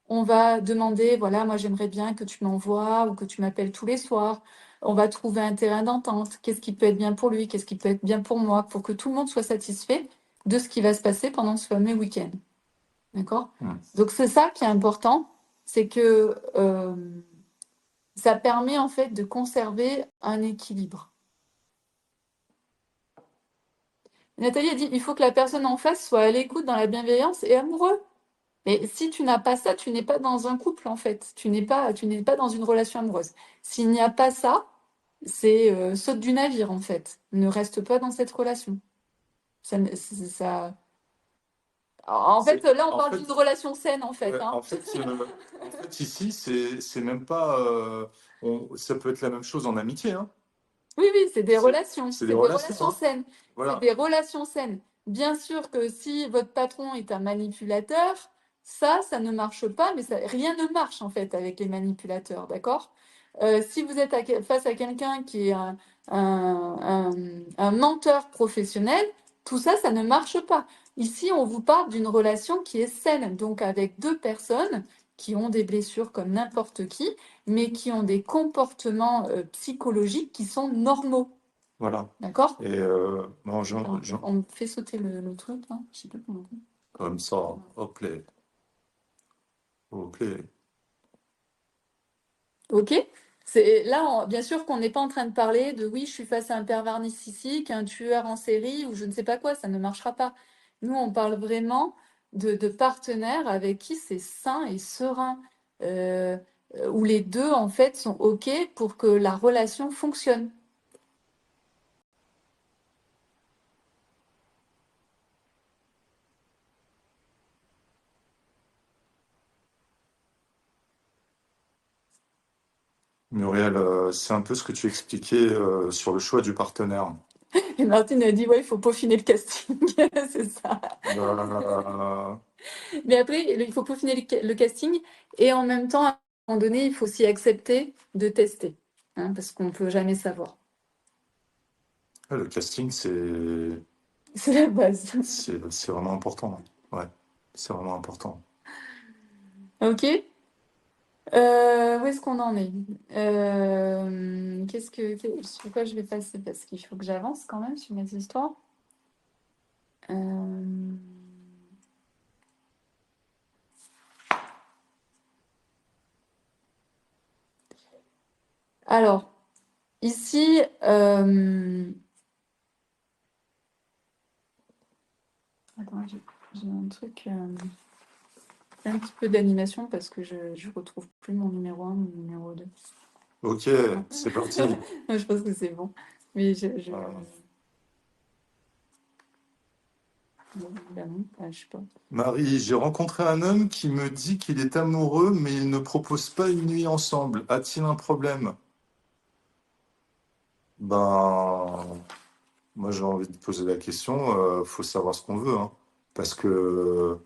On va demander, voilà, moi j'aimerais bien que tu m'envoies ou que tu m'appelles tous les soirs. On va trouver un terrain d'entente. Qu'est-ce qui peut être bien pour lui? Qu'est-ce qui peut être bien pour moi? Pour que tout le monde soit satisfait de ce qui va se passer pendant ce fameux week-end. D'accord? Hmm. Donc c'est ça qui est important, c'est que ça permet en fait de conserver un équilibre. Nathalie a dit, il faut que la personne en face soit à l'écoute dans la bienveillance et amoureux. Mais si tu n'as pas ça, tu n'es pas dans un couple en fait. Tu n'es pas dans une relation amoureuse. S'il n'y a pas ça, c'est saute du navire en fait. Ne reste pas dans cette relation. Ça. En fait, là, on En parle fait, d'une relation saine en fait, ouais, hein. en fait, ici, c'est même pas. Ça peut être la même chose en amitié, hein. Oui, oui, c'est des relations. C'est des C'est des relations, relations hein. saines. C'est Voilà. des relations saines. Bien sûr que si votre patron est un manipulateur, ça ne marche pas, mais rien ne marche en fait avec les manipulateurs, d'accord? Si vous êtes face à quelqu'un qui est un menteur professionnel, tout ça, ça ne marche pas. Ici, on vous parle d'une relation qui est saine, donc avec deux personnes qui ont des blessures comme n'importe qui, mais qui ont des comportements psychologiques qui sont normaux. Voilà. D'accord? Et bon, Alors, on me fait sauter le truc, là. Je sais pas comment on fait. comme ça, hop là, ok. Ok? Là, bien sûr qu'on n'est pas en train de parler de oui, je suis face à un pervers narcissique, un tueur en série ou je ne sais pas quoi, ça ne marchera pas. Nous, on parle vraiment de partenaires avec qui c'est sain et serein, euh, où les deux, en fait, sont OK pour que la relation fonctionne. Muriel, c'est un peu ce que tu expliquais sur le choix du partenaire. Et Martine a dit, ouais, il faut peaufiner le casting, c'est ça. Euh, Mais après, il faut peaufiner le casting et en même temps, à un moment donné, il faut aussi accepter de tester, hein, parce qu'on ne peut jamais savoir. le casting, C'est la base. c'est vraiment important. Ouais, c'est vraiment important. Ok. Où est-ce qu'on en est? Sur quoi je vais passer? Parce qu'il faut que j'avance quand même sur mes histoires. Euh, Alors, ici, attends, j'ai un truc. Un petit peu d'animation parce que je retrouve plus mon numéro 1, mon numéro 2. Ok, c'est parti. Je pense que c'est bon. Mais Voilà. évidemment, je sais pas. Marie, j'ai rencontré un homme qui me dit qu'il est amoureux, mais il ne propose pas une nuit ensemble. A-t-il un problème? Ben, moi j'ai envie de poser la question, faut savoir ce qu'on veut, hein. Parce que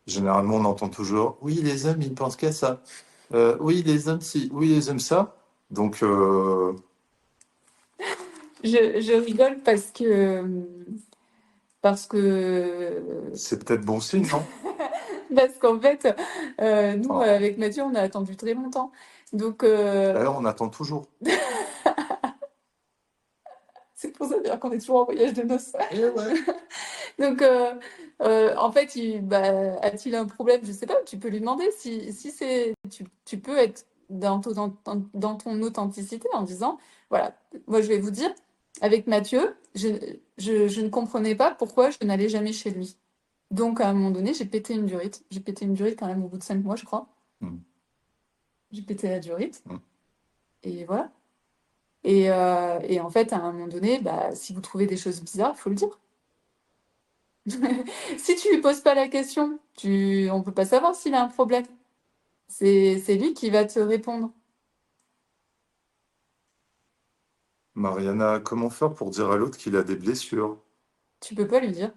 Généralement, on entend toujours, oui, les hommes, ils ne pensent qu'à ça. Oui, les hommes, si. Oui, les hommes, ça. Donc, Je rigole parce que c'est peut-être bon signe, non? parce qu'en fait, nous, Oh. avec Mathieu, on a attendu très longtemps. Donc, D'ailleurs, on attend toujours. c'est pour ça d'ailleurs qu'on est toujours en voyage de noces. Eh ouais. Donc, en fait, a-t-il un problème? Je sais pas, tu peux lui demander si tu peux être dans ton authenticité en disant, voilà, moi je vais vous dire, avec Mathieu, je ne comprenais pas pourquoi je n'allais jamais chez lui. Donc, à un moment donné, j'ai pété une durite. J'ai pété une durite quand même au bout de 5 mois, je crois. Hmm, J'ai pété la durite. hmm. Et voilà. Et en fait, à un moment donné, bah, si vous trouvez des choses bizarres, il faut le dire. Si tu lui poses pas la question, on peut pas savoir s'il a un problème. C'est lui qui va te répondre. Mariana, comment faire pour dire à l'autre qu'il a des blessures? Tu peux pas lui dire.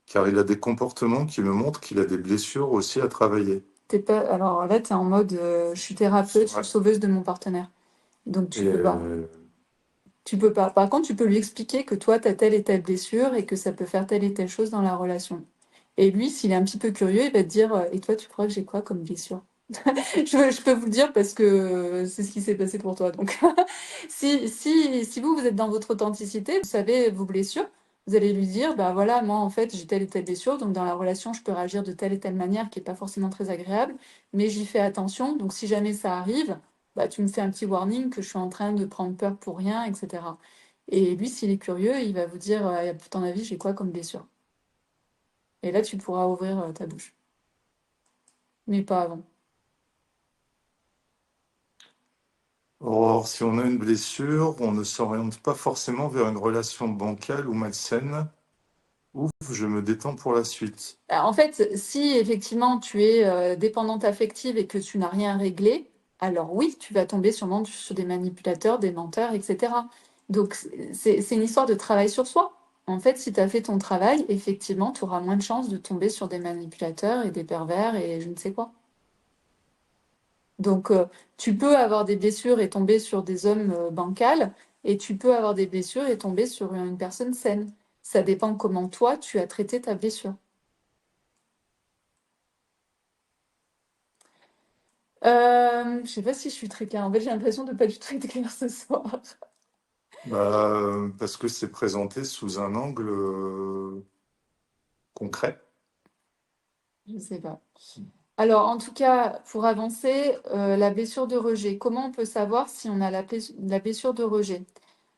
Car il a des comportements qui me montrent qu'il a des blessures aussi à travailler. T'es pas. Alors là, t'es en mode, je suis thérapeute, je suis Ouais. sauveuse de mon partenaire. Donc tu Et peux pas. Tu peux pas. Par contre, tu peux lui expliquer que toi, t'as telle et telle blessure et que ça peut faire telle et telle chose dans la relation. Et lui, s'il est un petit peu curieux, il va te dire, et toi, tu crois que j'ai quoi comme blessure? Je peux vous le dire parce que c'est ce qui s'est passé pour toi. Donc, si vous êtes dans votre authenticité, vous savez vos blessures, vous allez lui dire, bah voilà, moi en fait j'ai telle et telle blessure, donc dans la relation je peux réagir de telle et telle manière qui est pas forcément très agréable, mais j'y fais attention. Donc si jamais ça arrive, bah tu me fais un petit warning que je suis en train de prendre peur pour rien, etc. Et lui, s'il est curieux, il va vous dire, à ton avis, j'ai quoi comme blessure? Et là, tu pourras ouvrir ta bouche, mais pas avant. or, si on a une blessure, on ne s'oriente pas forcément vers une relation bancale ou malsaine. Ouf, je me détends pour la suite. En fait, si effectivement tu es dépendante affective et que tu n'as rien réglé, alors oui, tu vas tomber sûrement sur des manipulateurs, des menteurs, etc. Donc c'est une histoire de travail sur soi. En fait, si tu as fait ton travail, effectivement, tu auras moins de chances de tomber sur des manipulateurs et des pervers et je ne sais quoi. Donc tu peux avoir des blessures et tomber sur des hommes bancals, et tu peux avoir des blessures et tomber sur une personne saine. Ça dépend comment toi, tu as traité ta blessure. Je sais pas si je suis très claire. En fait, j'ai l'impression de pas du tout être claire ce soir. Bah, parce que c'est présenté sous un angle concret. Je sais pas. Alors, en tout cas, pour avancer, la blessure de rejet. Comment on peut savoir si on a la blessure de rejet?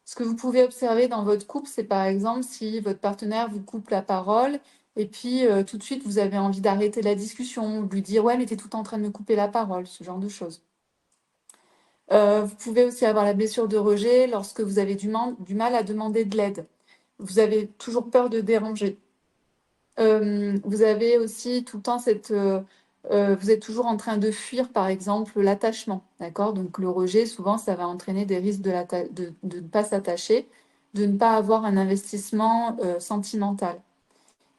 Ce que vous pouvez observer dans votre couple, c'est par exemple si votre partenaire vous coupe la parole et puis tout de suite vous avez envie d'arrêter la discussion, ou de lui dire ouais, mais t'es tout en train de me couper la parole, ce genre de choses. Vous pouvez aussi avoir la blessure de rejet lorsque vous avez du mal à demander de l'aide. Vous avez toujours peur de déranger. Vous avez aussi tout le temps vous êtes toujours en train de fuir, par exemple, l'attachement, d'accord? Donc le rejet, souvent, ça va entraîner des risques de ne pas s'attacher, de ne pas avoir un investissement sentimental.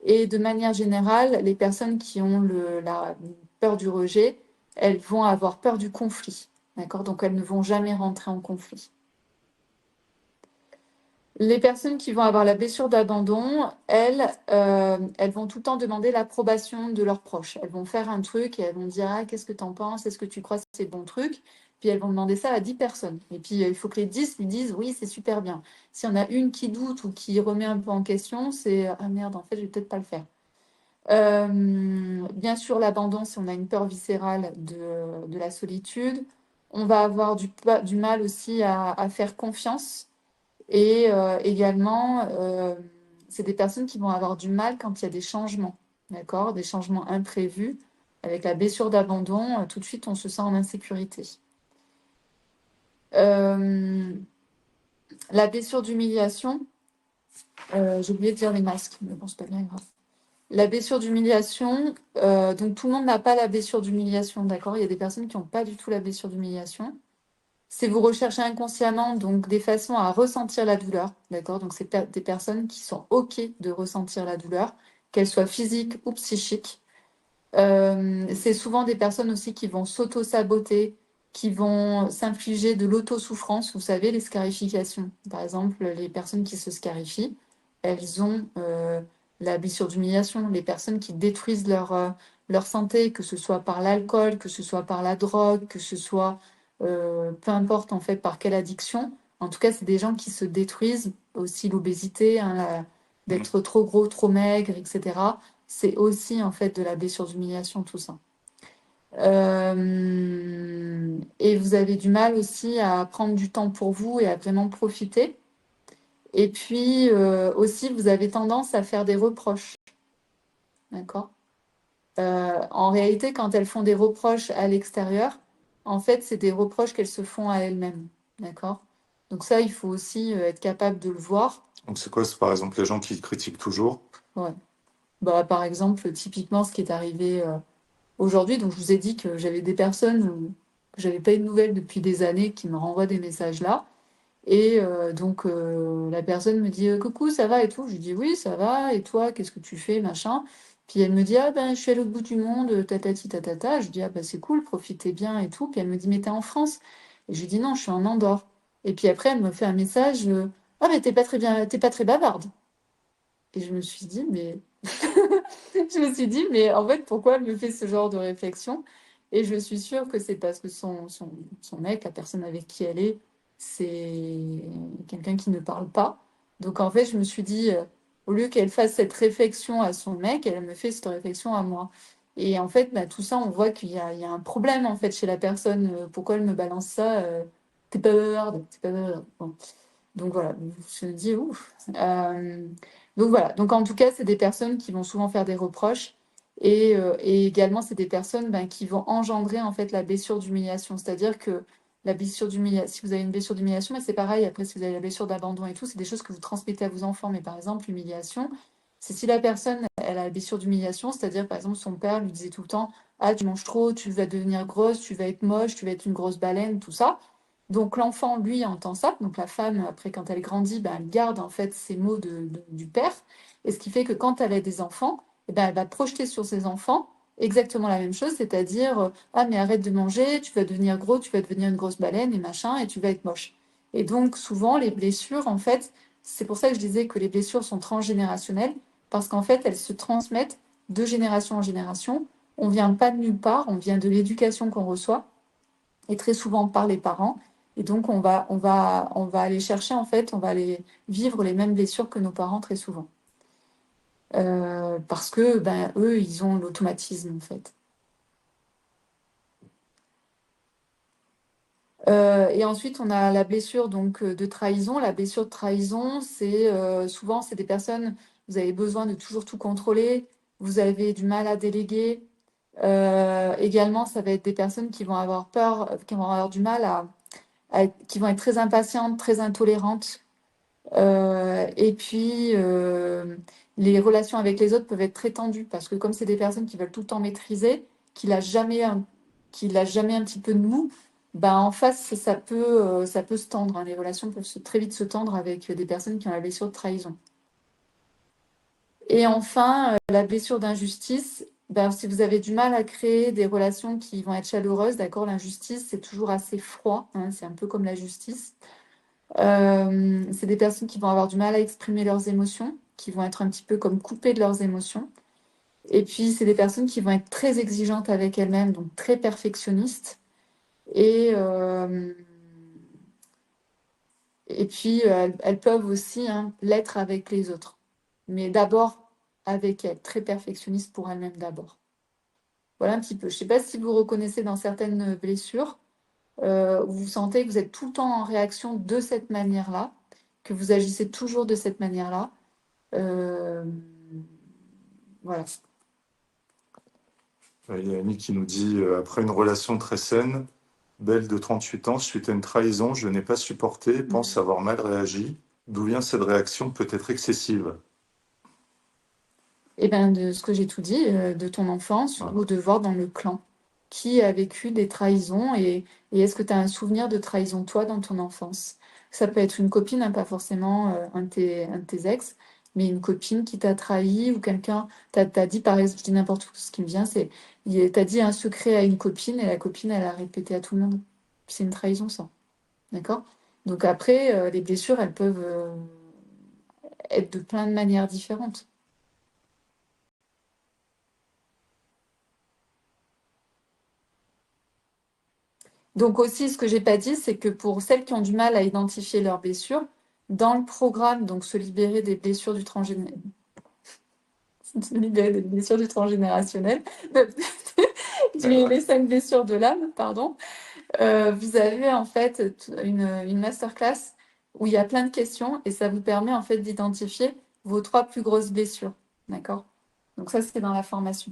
Et de manière générale, les personnes qui ont la peur du rejet, elles vont avoir peur du conflit, d'accord? Donc elles ne vont jamais rentrer en conflit. Les personnes qui vont avoir la blessure d'abandon, elles vont tout le temps demander l'approbation de leurs proches. Elles vont faire un truc et elles vont dire ah, qu'est-ce que tu en penses? Est-ce que tu crois que c'est le bon truc? Puis elles vont demander ça à 10 personnes. Et puis il faut que les 10 lui disent oui, c'est super bien. S'il y en a une qui doute ou qui remet un peu en question, c'est ah merde, en fait, je vais peut-être pas le faire. Bien sûr, l'abandon, si on a une peur viscérale de la solitude, on va avoir du mal aussi à faire confiance. Et également, c'est des personnes qui vont avoir du mal quand il y a des changements, d'accord? Des changements imprévus. Avec la blessure d'abandon, tout de suite, on se sent en insécurité. Euh, la blessure d'humiliation, j'ai oublié de dire les masques, mais bon, c'est pas bien grave. La blessure d'humiliation, donc tout le monde n'a pas la blessure d'humiliation, d'accord? Il y a des personnes qui n'ont pas du tout la blessure d'humiliation. C'est vous recherchez inconsciemment donc des façons à ressentir la douleur, d'accord? Donc c'est des personnes qui sont OK de ressentir la douleur, qu'elle soit physique ou psychique. C'est souvent des personnes aussi qui vont s'auto-saboter, qui vont s'infliger de l'auto-souffrance. Vous savez, les scarifications. Par exemple, les personnes qui se scarifient, elles ont la blessure d'humiliation. Les personnes qui détruisent leur santé, que ce soit par l'alcool, que ce soit par la drogue, que ce soit peu importe en fait par quelle addiction. En tout cas, c'est des gens qui se détruisent. Aussi l'obésité, hein, Mm. d'être trop gros, trop maigre, etc. C'est aussi en fait de la blessure d'humiliation, tout ça. Et vous avez du mal aussi à prendre du temps pour vous et à vraiment profiter. Et puis aussi, vous avez tendance à faire des reproches, d'accord? En réalité, quand elles font des reproches à l'extérieur, en fait, c'est des reproches qu'elles se font à elles-mêmes, d'accord? Donc ça, il faut aussi être capable de le voir. Donc c'est quoi? C'est par exemple les gens qui critiquent toujours. Ouais. Bah, par exemple, typiquement, ce qui est arrivé aujourd'hui, donc je vous ai dit que j'avais des personnes que j'avais pas eu de nouvelles depuis des années qui me renvoient des messages là. Et donc la personne me dit coucou, ça va et tout. Je lui dis oui, ça va. Et toi, qu'est-ce que tu fais, machin? Puis elle me dit ah ben je suis à l'autre bout du monde, tatati tatata. Je dis ah ben c'est cool, profitez bien et tout. Puis elle me dit mais t'es en France? Et je lui dis non, je suis en Andorre. Et puis après elle me fait un message ah mais t'es pas très bien, t'es pas très bavarde. Et je me suis dit mais je me suis dit, mais en fait, pourquoi elle me fait ce genre de réflexion? Et je suis sûre que c'est parce que son mec, la personne avec qui elle est, c'est quelqu'un qui ne parle pas. Donc en fait, je me suis dit, au lieu qu'elle fasse cette réflexion à son mec, elle me fait cette réflexion à moi. Et en fait, bah, tout ça, on voit il y a un problème en fait chez la personne. Pourquoi elle me balance ça? T'es pas bavarde, t'es pas bavarde. Bon. Donc voilà, je me dis ouf. Donc voilà, donc en tout cas, c'est des personnes qui vont souvent faire des reproches et également c'est des personnes ben, qui vont engendrer en fait la blessure d'humiliation. C'est-à-dire que la blessure d'humiliation, si vous avez une blessure d'humiliation, mais c'est pareil, après si vous avez la blessure d'abandon et tout, c'est des choses que vous transmettez à vos enfants. Mais par exemple, l'humiliation, c'est si la personne elle a la blessure d'humiliation, c'est-à-dire par exemple son père lui disait tout le temps, ah tu manges trop, tu vas devenir grosse, tu vas être moche, tu vas être une grosse baleine, tout ça. Donc l'enfant, lui, entend ça. Donc la femme, après, quand elle grandit, ben, elle garde en fait ces mots du père. Et ce qui fait que quand elle a des enfants, eh ben, elle va projeter sur ses enfants exactement la même chose, c'est-à-dire ah mais arrête de manger, tu vas devenir gros, tu vas devenir une grosse baleine et machin, et tu vas être moche. Et donc souvent les blessures, en fait, c'est pour ça que je disais que les blessures sont transgénérationnelles, parce qu'en fait elles se transmettent de génération en génération. On vient pas de nulle part, on vient de l'éducation qu'on reçoit, et très souvent par les parents. Et donc, on va aller chercher, en fait, on va aller vivre les mêmes blessures que nos parents très souvent. Parce que, ben, eux, ils ont l'automatisme, en fait. Et ensuite, on a la blessure donc de trahison. La blessure de trahison, c'est souvent, c'est des personnes, vous avez besoin de toujours tout contrôler, vous avez du mal à déléguer. Également, ça va être des personnes qui vont avoir peur, qui vont avoir du mal qui vont être très impatientes, très intolérantes. Et puis, les relations avec les autres peuvent être très tendues parce que comme c'est des personnes qui veulent tout le temps maîtriser, qu'il a jamais un petit peu de mou, bah en face, ça peut se tendre, hein. Les relations peuvent très vite se tendre avec des personnes qui ont la blessure de trahison. Et enfin, la blessure d'injustice, ben, si vous avez du mal à créer des relations qui vont être chaleureuses, d'accord, l'injustice, c'est toujours assez froid, hein, c'est un peu comme la justice. C'est des personnes qui vont avoir du mal à exprimer leurs émotions, qui vont être un petit peu comme coupées de leurs émotions. Et puis, c'est des personnes qui vont être très exigeantes avec elles-mêmes, donc très perfectionnistes. Et, euh, et puis, elles peuvent aussi hein, l'être avec les autres. Mais d'abord avec elles, très perfectionnistes pour elles-mêmes d'abord. Voilà un petit peu. Je ne sais pas si vous reconnaissez dans certaines blessures, où vous sentez que vous êtes tout le temps en réaction de cette manière-là, que vous agissez toujours de cette manière-là. Euh, voilà. Il y a Annie qui nous dit, après une relation très saine, belle de 38 ans, suite à une trahison, je n'ai pas supporté, pense avoir mal réagi. D'où vient cette réaction peut-être excessive? Et bien, de ce que j'ai tout dit, de ton enfance Ah. ou de voir dans le clan, qui a vécu des trahisons et est-ce que tu as un souvenir de trahison, toi, dans ton enfance? Ça peut être une copine, hein, pas forcément un de tes ex, mais une copine qui t'a trahi ou quelqu'un, t'as dit, par exemple, je dis n'importe quoi, ce qui me vient, c'est, t'as dit un secret à une copine et la copine, elle a répété à tout le monde. C'est une trahison, ça. D'accord? Donc après, les blessures, elles peuvent être de plein de manières différentes. Donc aussi, ce que j'ai pas dit, c'est que pour celles qui ont du mal à identifier leurs blessures, dans le programme, donc se libérer des blessures du se libérer des blessures du transgénérationnel, les 5 blessures de l'âme, pardon, vous avez en fait une masterclass où il y a plein de questions et ça vous permet en fait d'identifier vos 3 plus grosses blessures. D'accord? Donc ça, c'est dans la formation.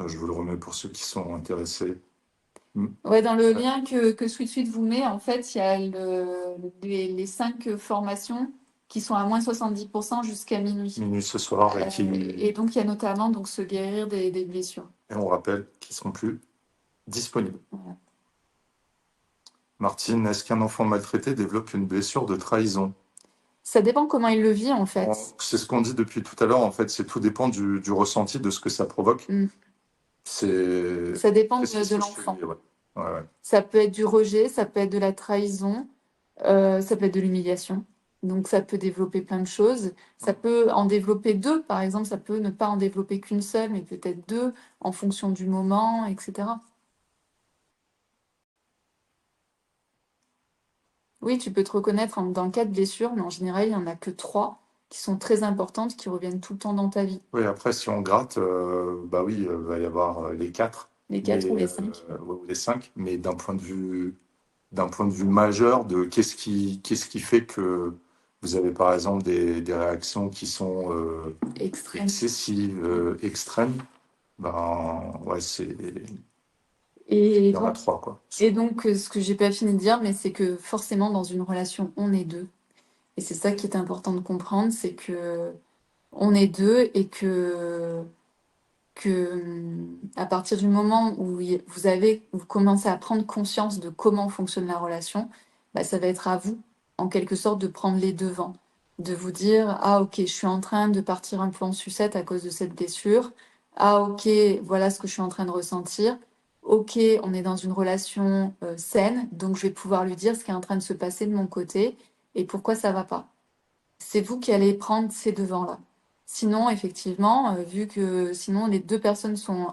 Je vous le remets pour ceux qui sont intéressés. Mm. Ouais, dans le Ouais. lien que SweetSuite vous met, en fait, il y a les 5 formations qui sont à moins 70% jusqu'à minuit. Minuit ce soir Et donc, il y a notamment donc, se guérir des blessures. et on rappelle qu'ils ne seront plus disponibles. Voilà. Martine, est-ce qu'un enfant maltraité développe une blessure de trahison? Ça dépend comment il le vit, en fait. C'est ce qu'on dit depuis tout à l'heure, en fait, c'est tout dépend du ressenti de ce que ça provoque. Mm. C'est Ça dépend précis ce de que je te l'enfant. dis, ouais. Ouais, ouais. Ça peut être du rejet, ça peut être de la trahison, ça peut être de l'humiliation. Donc, ça peut développer plein de choses. Ça peut en développer 2, par exemple. Ça peut ne pas en développer qu'une seule, mais peut-être 2 en fonction du moment, etc. Oui, tu peux te reconnaître dans 4 blessures, mais en général, il n'y en a que 3 qui sont très importantes, qui reviennent tout le temps dans ta vie. Oui, après, si on gratte, bah oui, il va y avoir les 4, Les mais 4 ou les 5. ou les 5, mais d'un point de vue majeur de qu'est-ce qui fait que vous avez par exemple des réactions qui sont Extrêmes. excessives, extrêmes, ben ouais, Et il y en a donc, 3, quoi. ce que j'ai pas fini de dire, mais c'est que forcément, dans une relation, on est 2. Et c'est ça qui est important de comprendre, c'est que on est 2 et que à partir du moment où vous commencez à prendre conscience de comment fonctionne la relation, bah, ça va être à vous, en quelque sorte, de prendre les devants, de vous dire, ah ok, je suis en train de partir un peu en sucette à cause de cette blessure, ah ok, voilà ce que je suis en train de ressentir, ok, on est dans une relation saine, donc je vais pouvoir lui dire ce qui est en train de se passer de mon côté et pourquoi ça va pas. C'est vous qui allez prendre ces devants-là. Sinon, effectivement, vu que sinon les 2 personnes sont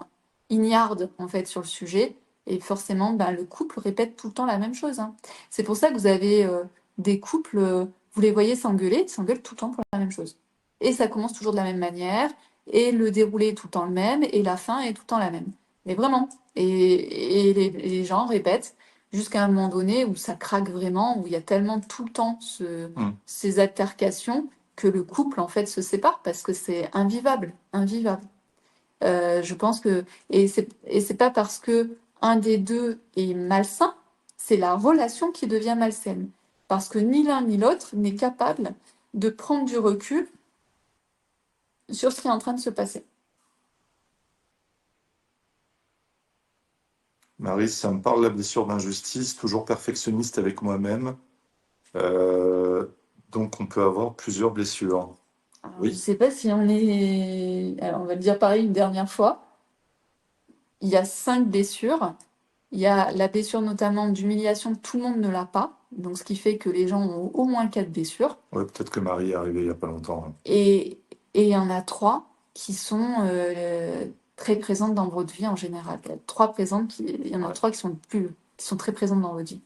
ignardes en fait sur le sujet, et forcément, ben, le couple répète tout le temps la même chose, hein. C'est pour ça que vous avez des couples, vous les voyez s'engueuler, ils s'engueulent tout le temps pour la même chose. Et ça commence toujours de la même manière, et le déroulé est tout le temps le même, et la fin est tout le temps la même. Mais vraiment. Et les gens répètent jusqu'à un moment donné où ça craque vraiment, où il y a tellement tout le temps Mm. ces altercations que le couple en fait se sépare parce que c'est invivable, invivable. Je pense que et c'est pas parce que un des 2 est malsain, c'est la relation qui devient malsaine parce que ni l'un ni l'autre n'est capable de prendre du recul sur ce qui est en train de se passer. Marie, ça me parle la blessure d'injustice, toujours perfectionniste avec moi-même. Euh, donc on peut avoir plusieurs blessures. Alors, je Oui, sais pas si on est, alors, on va le dire pareil une dernière fois. Il y a 5 blessures. Il y a la blessure notamment d'humiliation, tout le monde ne l'a pas, donc ce qui fait que les gens ont au moins 4 blessures. ouais, peut-être que Marie est arrivée il n'y a pas longtemps, hein. Et il y en a 3 qui sont très présentes dans votre vie en général. Il y en a Ouais. 3 qui sont très présentes dans votre vie.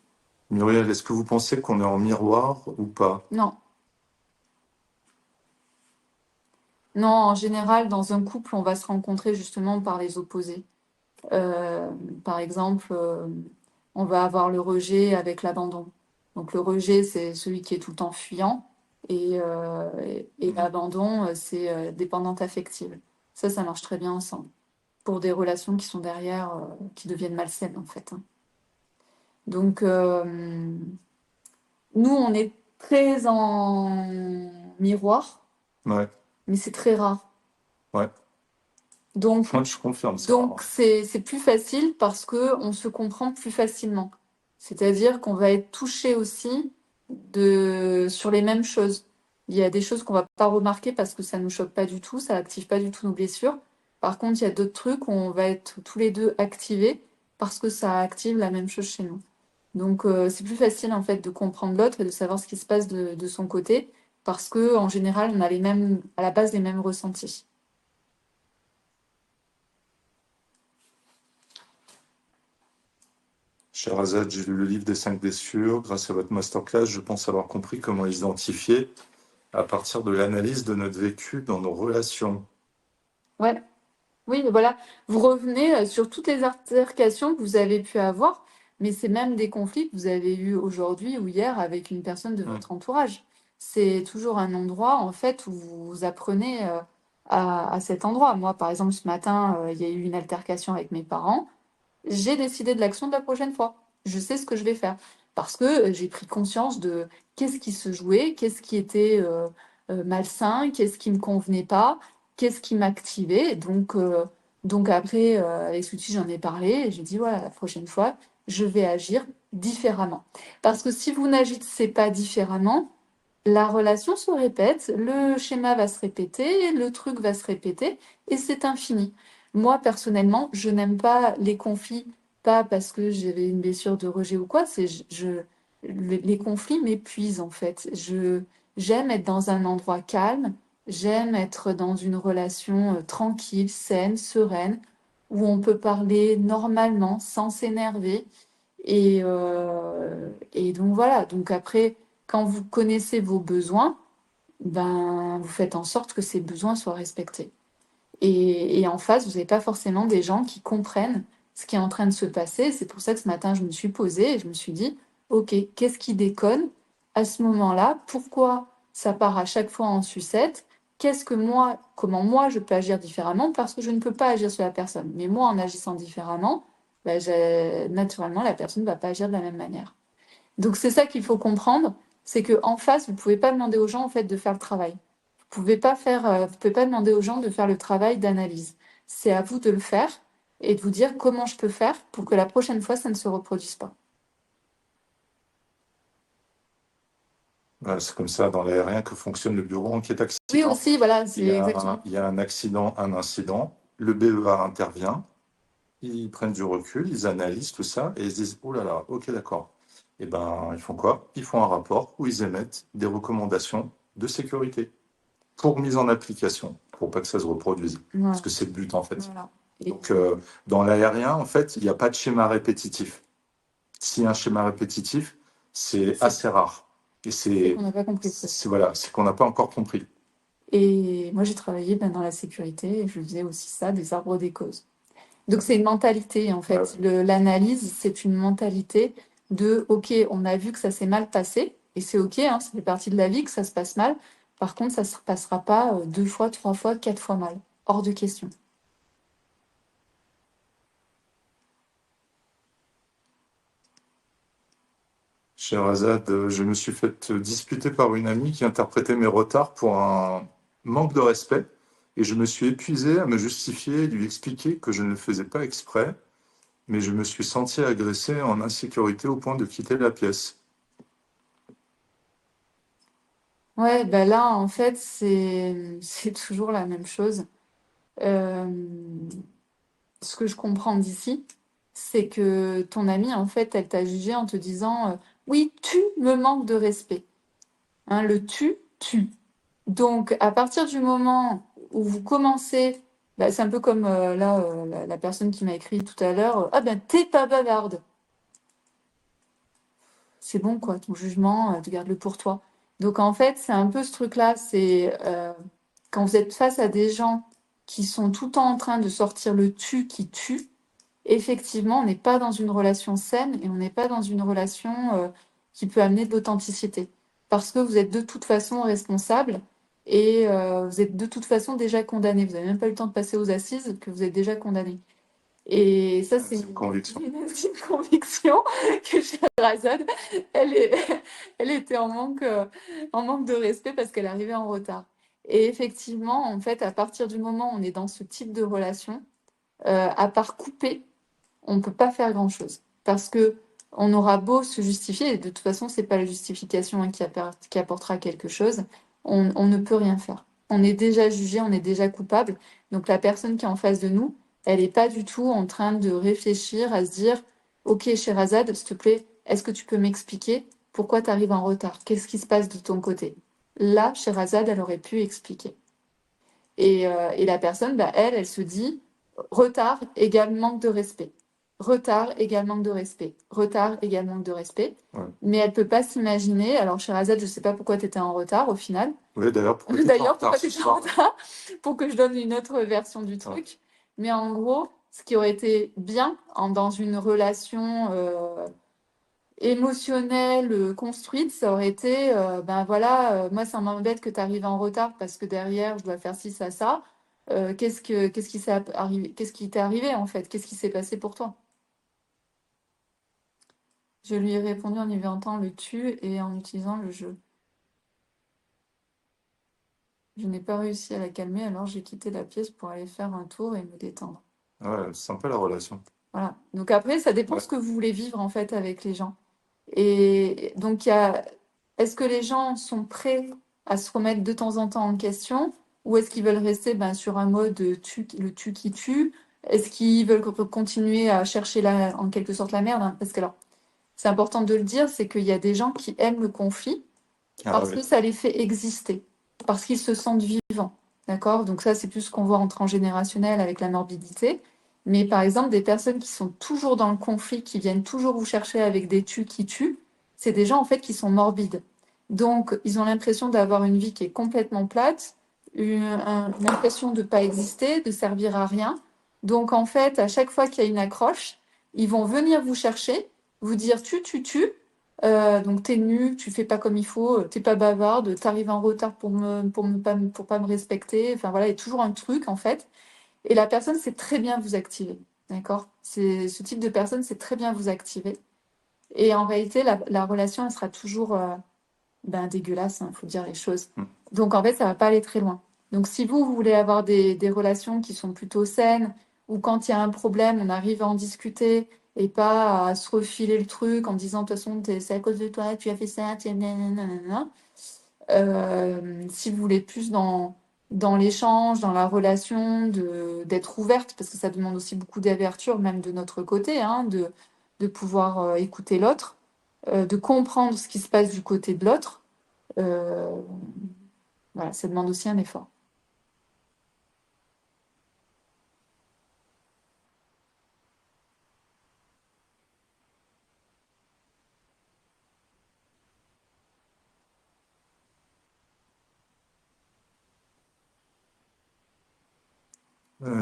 Muriel, est-ce que vous pensez qu'on est en miroir ou pas? Non, non, en général, dans un couple, on va se rencontrer justement par les opposés. Euh, Par exemple, on va avoir le rejet avec l'abandon. Donc le rejet, c'est celui qui est tout le temps fuyant, et l'abandon, c'est dépendante affective. Ça marche très bien ensemble, pour des relations qui sont derrière, qui deviennent malsaines en fait, hein. Donc nous, on est très en miroir, Ouais, mais c'est très rare. ouais. Donc, Moi, je confirme ça. donc c'est plus facile parce que on se comprend plus facilement. C'est-à-dire qu'on va être touché aussi sur les mêmes choses. Il y a des choses qu'on va pas remarquer parce que ça nous choque pas du tout, ça active pas du tout nos blessures. Par contre, il y a d'autres trucs où on va être tous les deux activés parce que ça active la même chose chez nous. Donc, c'est plus facile en fait de comprendre l'autre et de savoir ce qui se passe de son côté parce que en général, on a à la base les mêmes ressentis. Sherazade, j'ai lu le livre des 5 blessures. Grâce à votre masterclass, je pense avoir compris comment les identifier à partir de l'analyse de notre vécu dans nos relations. Ouais. Oui, voilà. Vous revenez sur toutes les altercations que vous avez pu avoir, mais c'est même des conflits que vous avez eus aujourd'hui ou hier avec une personne de votre entourage. C'est toujours un endroit, en fait, où vous apprenez à cet endroit. Moi, par exemple, ce matin, il y a eu une altercation avec mes parents. J'ai décidé de l'action de la prochaine fois. Je sais ce que je vais faire. Parce que j'ai pris conscience de qu'est-ce qui se jouait, qu'est-ce qui était malsain, qu'est-ce qui me convenait pas, qu'est-ce qui m'activait. Donc après, avec Suti, j'en ai parlé et j'ai dit, voilà, la prochaine fois, je vais agir différemment. Parce que si vous n'agissez pas différemment, la relation se répète, le schéma va se répéter, le truc va se répéter, et c'est infini. Moi, personnellement, je n'aime pas les conflits, pas parce que j'avais une blessure de rejet ou quoi, les conflits m'épuisent en fait. J'aime être dans un endroit calme, j'aime être dans une relation tranquille, saine, sereine, où on peut parler normalement, sans s'énerver. Et donc voilà, donc après, quand vous connaissez vos besoins, ben, vous faites en sorte que ces besoins soient respectés. Et en face, vous n'avez pas forcément des gens qui comprennent ce qui est en train de se passer. C'est pour ça que ce matin, je me suis posée et je me suis dit, OK, qu'est-ce qui déconne à ce moment-là? Pourquoi ça part à chaque fois en sucette? Comment moi je peux agir différemment? Parce que je ne peux pas agir sur la personne. Mais moi, en agissant différemment, ben, naturellement, la personne ne va pas agir de la même manière. Donc c'est ça qu'il faut comprendre, c'est que en face, vous ne pouvez pas demander aux gens en fait de faire le travail. Vous pouvez pas demander aux gens de faire le travail d'analyse. C'est à vous de le faire et de vous dire comment je peux faire pour que la prochaine fois ça ne se reproduise pas. C'est comme ça dans l'aérien que fonctionne le bureau enquête Oui accident. aussi, voilà, Il c'est y a, exactement. il y a un accident, un incident. Le BEA intervient. Ils prennent du recul, ils analysent tout ça et ils se disent, oh là là, ok, d'accord. Et ben, ils font quoi? Ils font un rapport où ils émettent des recommandations de sécurité pour mise en application, pour pas que ça se reproduise. Voilà, Parce que c'est le but, en fait. voilà. Et Donc, dans l'aérien, en fait, il n'y a pas de schéma répétitif. S'il y a un schéma répétitif, c'est c'est assez rare. Et c'est qu'on n'a pas compris le truc. voilà, c'est qu'on n'a pas encore compris. Et moi j'ai travaillé dans la sécurité et je faisais aussi ça, des arbres des causes. Donc c'est une mentalité en fait. L'analyse, c'est une mentalité de OK, on a vu que ça s'est mal passé et c'est OK, hein, ça fait partie de la vie que ça se passe mal. Par contre, ça ne se passera pas 2 fois, 3 fois, 4 fois mal. Hors de question. Sherazade, je me suis fait disputer par une amie qui interprétait mes retards pour un manque de respect et je me suis épuisé à me justifier et lui expliquer que je ne le faisais pas exprès, mais je me suis senti agressé en insécurité au point de quitter la pièce. Ouais, ben là, en fait, c'est toujours la même chose. Euh, Ce que je comprends d'ici, c'est que ton amie, en fait, elle t'a jugé en te disant oui, tu me manques de respect. Hein, le tu. Donc, à partir du moment où vous commencez, bah, c'est un peu comme là, la personne qui m'a écrit tout à l'heure, ah ben, t'es pas bavarde. C'est bon, quoi, ton jugement, tu gardes-le pour toi. Donc, en fait, c'est un peu ce truc-là, c'est quand vous êtes face à des gens qui sont tout le temps en train de sortir le tu qui tue, effectivement, on n'est pas dans une relation saine et on n'est pas dans une relation qui peut amener de l'authenticité. Parce que vous êtes de toute façon responsable et vous êtes de toute façon déjà condamné. Vous n'avez même pas eu le temps de passer aux assises que vous êtes déjà condamné. Et ça, c'est une conviction. une conviction que Sherazade, elle était en manque de respect parce qu'elle arrivait en retard. Et effectivement, en fait, à partir du moment où on est dans ce type de relation, à part couper, on ne peut pas faire grand-chose. Parce que on aura beau se justifier, et de toute façon, c'est pas la justification hein, qui apportera quelque chose, on ne peut rien faire. On est déjà jugé, on est déjà coupable. Donc la personne qui est en face de nous, elle n'est pas du tout en train de réfléchir à se dire, OK, Sherazade, s'il te plaît, est-ce que tu peux m'expliquer pourquoi tu arrives en retard? Qu'est-ce qui se passe de ton côté? Là, Sherazade, elle aurait pu expliquer. Et la personne, bah, elle se dit retard égale manque de respect. Retard égale manque de respect. Retard égale manque de respect. Ouais. Mais elle ne peut pas s'imaginer. Alors, Sherazade, je ne sais pas pourquoi tu étais en retard au final. Oui, d'ailleurs, pourquoi tu en D'ailleurs, retard pourquoi ce tu étais en soir? retard? Pour que je donne une autre version du Ouais. truc. Mais en gros, ce qui aurait été bien dans une relation émotionnelle, construite, ça aurait été, ben voilà, moi ça m'embête que tu arrives en retard parce que derrière je dois faire ci, ça. Qu'est-ce qui t'est arrivé en fait? Qu'est-ce qui s'est passé pour toi? Je lui ai répondu en inventant le tu et en utilisant le je. Je n'ai pas réussi à la calmer, alors j'ai quitté la pièce pour aller faire un tour et me détendre. Ouais, c'est sympa la relation. Voilà. Donc après, ça dépend Ouais. ce que vous voulez vivre en fait avec les gens. Et donc, est-ce que les gens sont prêts à se remettre de temps en temps en question ou est-ce qu'ils veulent rester ben, sur un mode le tu qui tue? Est-ce qu'ils veulent continuer à chercher en quelque sorte la merde, hein? Parce que alors, c'est important de le dire, c'est qu'il y a des gens qui aiment le conflit Ah parce oui. que ça les fait exister, parce qu'ils se sentent vivants. D'accord? Donc ça, c'est plus ce qu'on voit en transgénérationnel avec la morbidité. Mais par exemple, des personnes qui sont toujours dans le conflit, qui viennent toujours vous chercher avec des tues qui tuent, c'est des gens en fait qui sont morbides. Donc, ils ont l'impression d'avoir une vie qui est complètement plate, une impression de ne pas exister, de servir à rien. Donc, en fait, à chaque fois qu'il y a une accroche, ils vont venir vous chercher, vous dire tu. Donc t'es nul, tu fais pas comme il faut, t'es pas bavarde, t'arrives en retard pour pas me respecter. Enfin voilà, il y a toujours un truc en fait. Et la personne sait très bien vous activer, d'accord? C'est ce type de personne sait très bien vous activer. Et en réalité, la relation, elle sera toujours ben, dégueulasse, il faut dire les choses. Mm. Donc en fait, ça va pas aller très loin. Donc si vous voulez avoir des relations qui sont plutôt saines, ou quand il y a un problème, on arrive à en discuter et pas à se refiler le truc en disant de toute façon, c'est à cause de toi, tu as fait ça, tu nanana. Si vous voulez plus dans l'échange, dans la relation, d'être ouverte, parce que ça demande aussi beaucoup d'ouverture, même de notre côté, hein, de pouvoir écouter l'autre, de comprendre ce qui se passe du côté de l'autre. Euh, voilà, ça demande aussi un effort.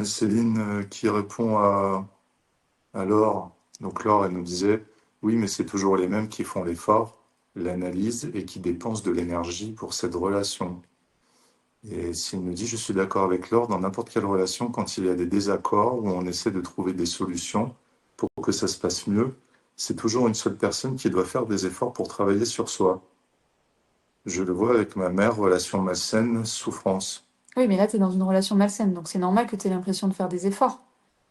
Céline qui répond à Laure. Donc Laure, elle nous disait, oui, mais c'est toujours les mêmes qui font l'effort, l'analyse et qui dépensent de l'énergie pour cette relation. Et s'il nous dit, je suis d'accord avec Laure, dans n'importe quelle relation, quand il y a des désaccords où on essaie de trouver des solutions pour que ça se passe mieux, c'est toujours une seule personne qui doit faire des efforts pour travailler sur soi. Je le vois avec ma mère, relation malsaine, souffrance. Oui, mais là, tu es dans une relation malsaine, donc c'est normal que tu aies l'impression de faire des efforts.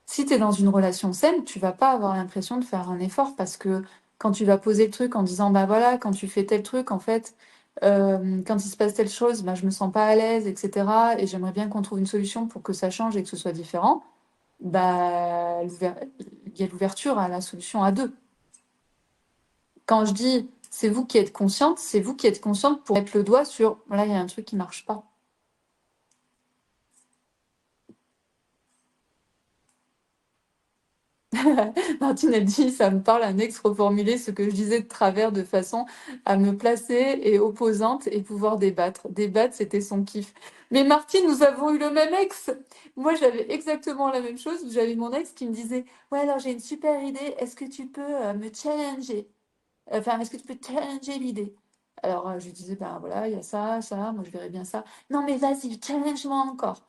Si tu es dans une relation saine, tu vas pas avoir l'impression de faire un effort parce que quand tu vas poser le truc en disant, bah voilà, quand tu fais tel truc, en fait, quand il se passe telle chose, bah, je me sens pas à l'aise, etc. Et j'aimerais bien qu'on trouve une solution pour que ça change et que ce soit différent, bah, il y a l'ouverture à la solution à deux. Quand je dis c'est vous qui êtes consciente, c'est vous qui êtes consciente pour mettre le doigt sur là, il y a un truc qui marche pas. Martine, elle dit ça me parle un ex reformuler ce que je disais de travers de façon à me placer et opposante et pouvoir débattre. Débattre, c'était son kiff. Mais Martine, nous avons eu le même ex. Moi, j'avais exactement la même chose. J'avais mon ex qui me disait ouais, alors j'ai une super idée. Est-ce que tu peux me challenger? Enfin, est-ce que tu peux challenger l'idée? Alors, je lui disais, ben voilà, il y a ça, moi je verrais bien ça. Non, mais vas-y, challenge-moi encore.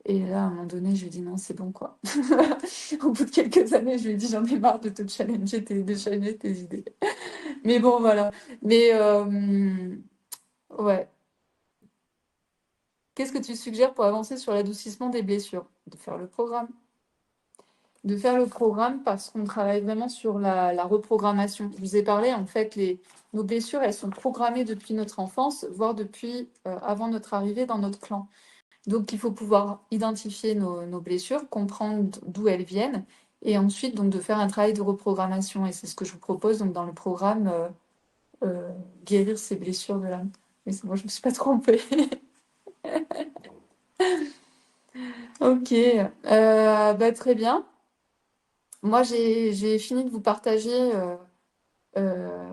Et là, à un moment donné, je lui ai dit non, c'est bon, quoi. Au bout de quelques années, je lui ai dit, j'en ai marre de challenger tes idées. Mais bon, voilà. Mais, ouais. Qu'est-ce que tu suggères pour avancer sur l'adoucissement des blessures? De faire le programme. De faire le programme parce qu'on travaille vraiment sur la reprogrammation. Je vous ai parlé, en fait, nos blessures, elles sont programmées depuis notre enfance, voire depuis avant notre arrivée dans notre clan. Donc, il faut pouvoir identifier nos blessures, comprendre d'où elles viennent, et ensuite, donc, de faire un travail de reprogrammation. Et c'est ce que je vous propose donc, dans le programme Guérir ses blessures de l'âme. Mais c'est moi, je ne me suis pas trompée. Ok, bah, très bien. Moi, j'ai fini de vous partager euh,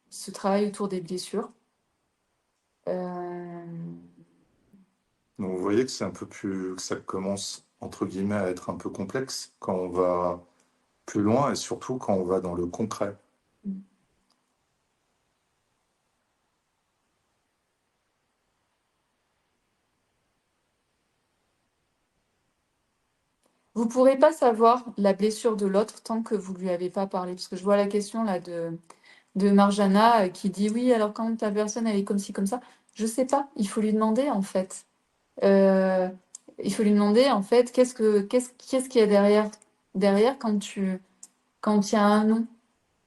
ce travail autour des blessures. Euh, Donc, vous voyez que c'est un peu plus, que ça commence, entre guillemets, à être un peu complexe quand on va plus loin et surtout quand on va dans le concret. Vous ne pourrez pas savoir la blessure de l'autre tant que vous ne lui avez pas parlé. Parce que je vois la question là de Marjana qui dit oui, alors quand ta personne elle est comme ci, comme ça, je ne sais pas, il faut lui demander en fait. Euh, il faut lui demander en fait qu'est-ce qu'il y a derrière quand il y a un non.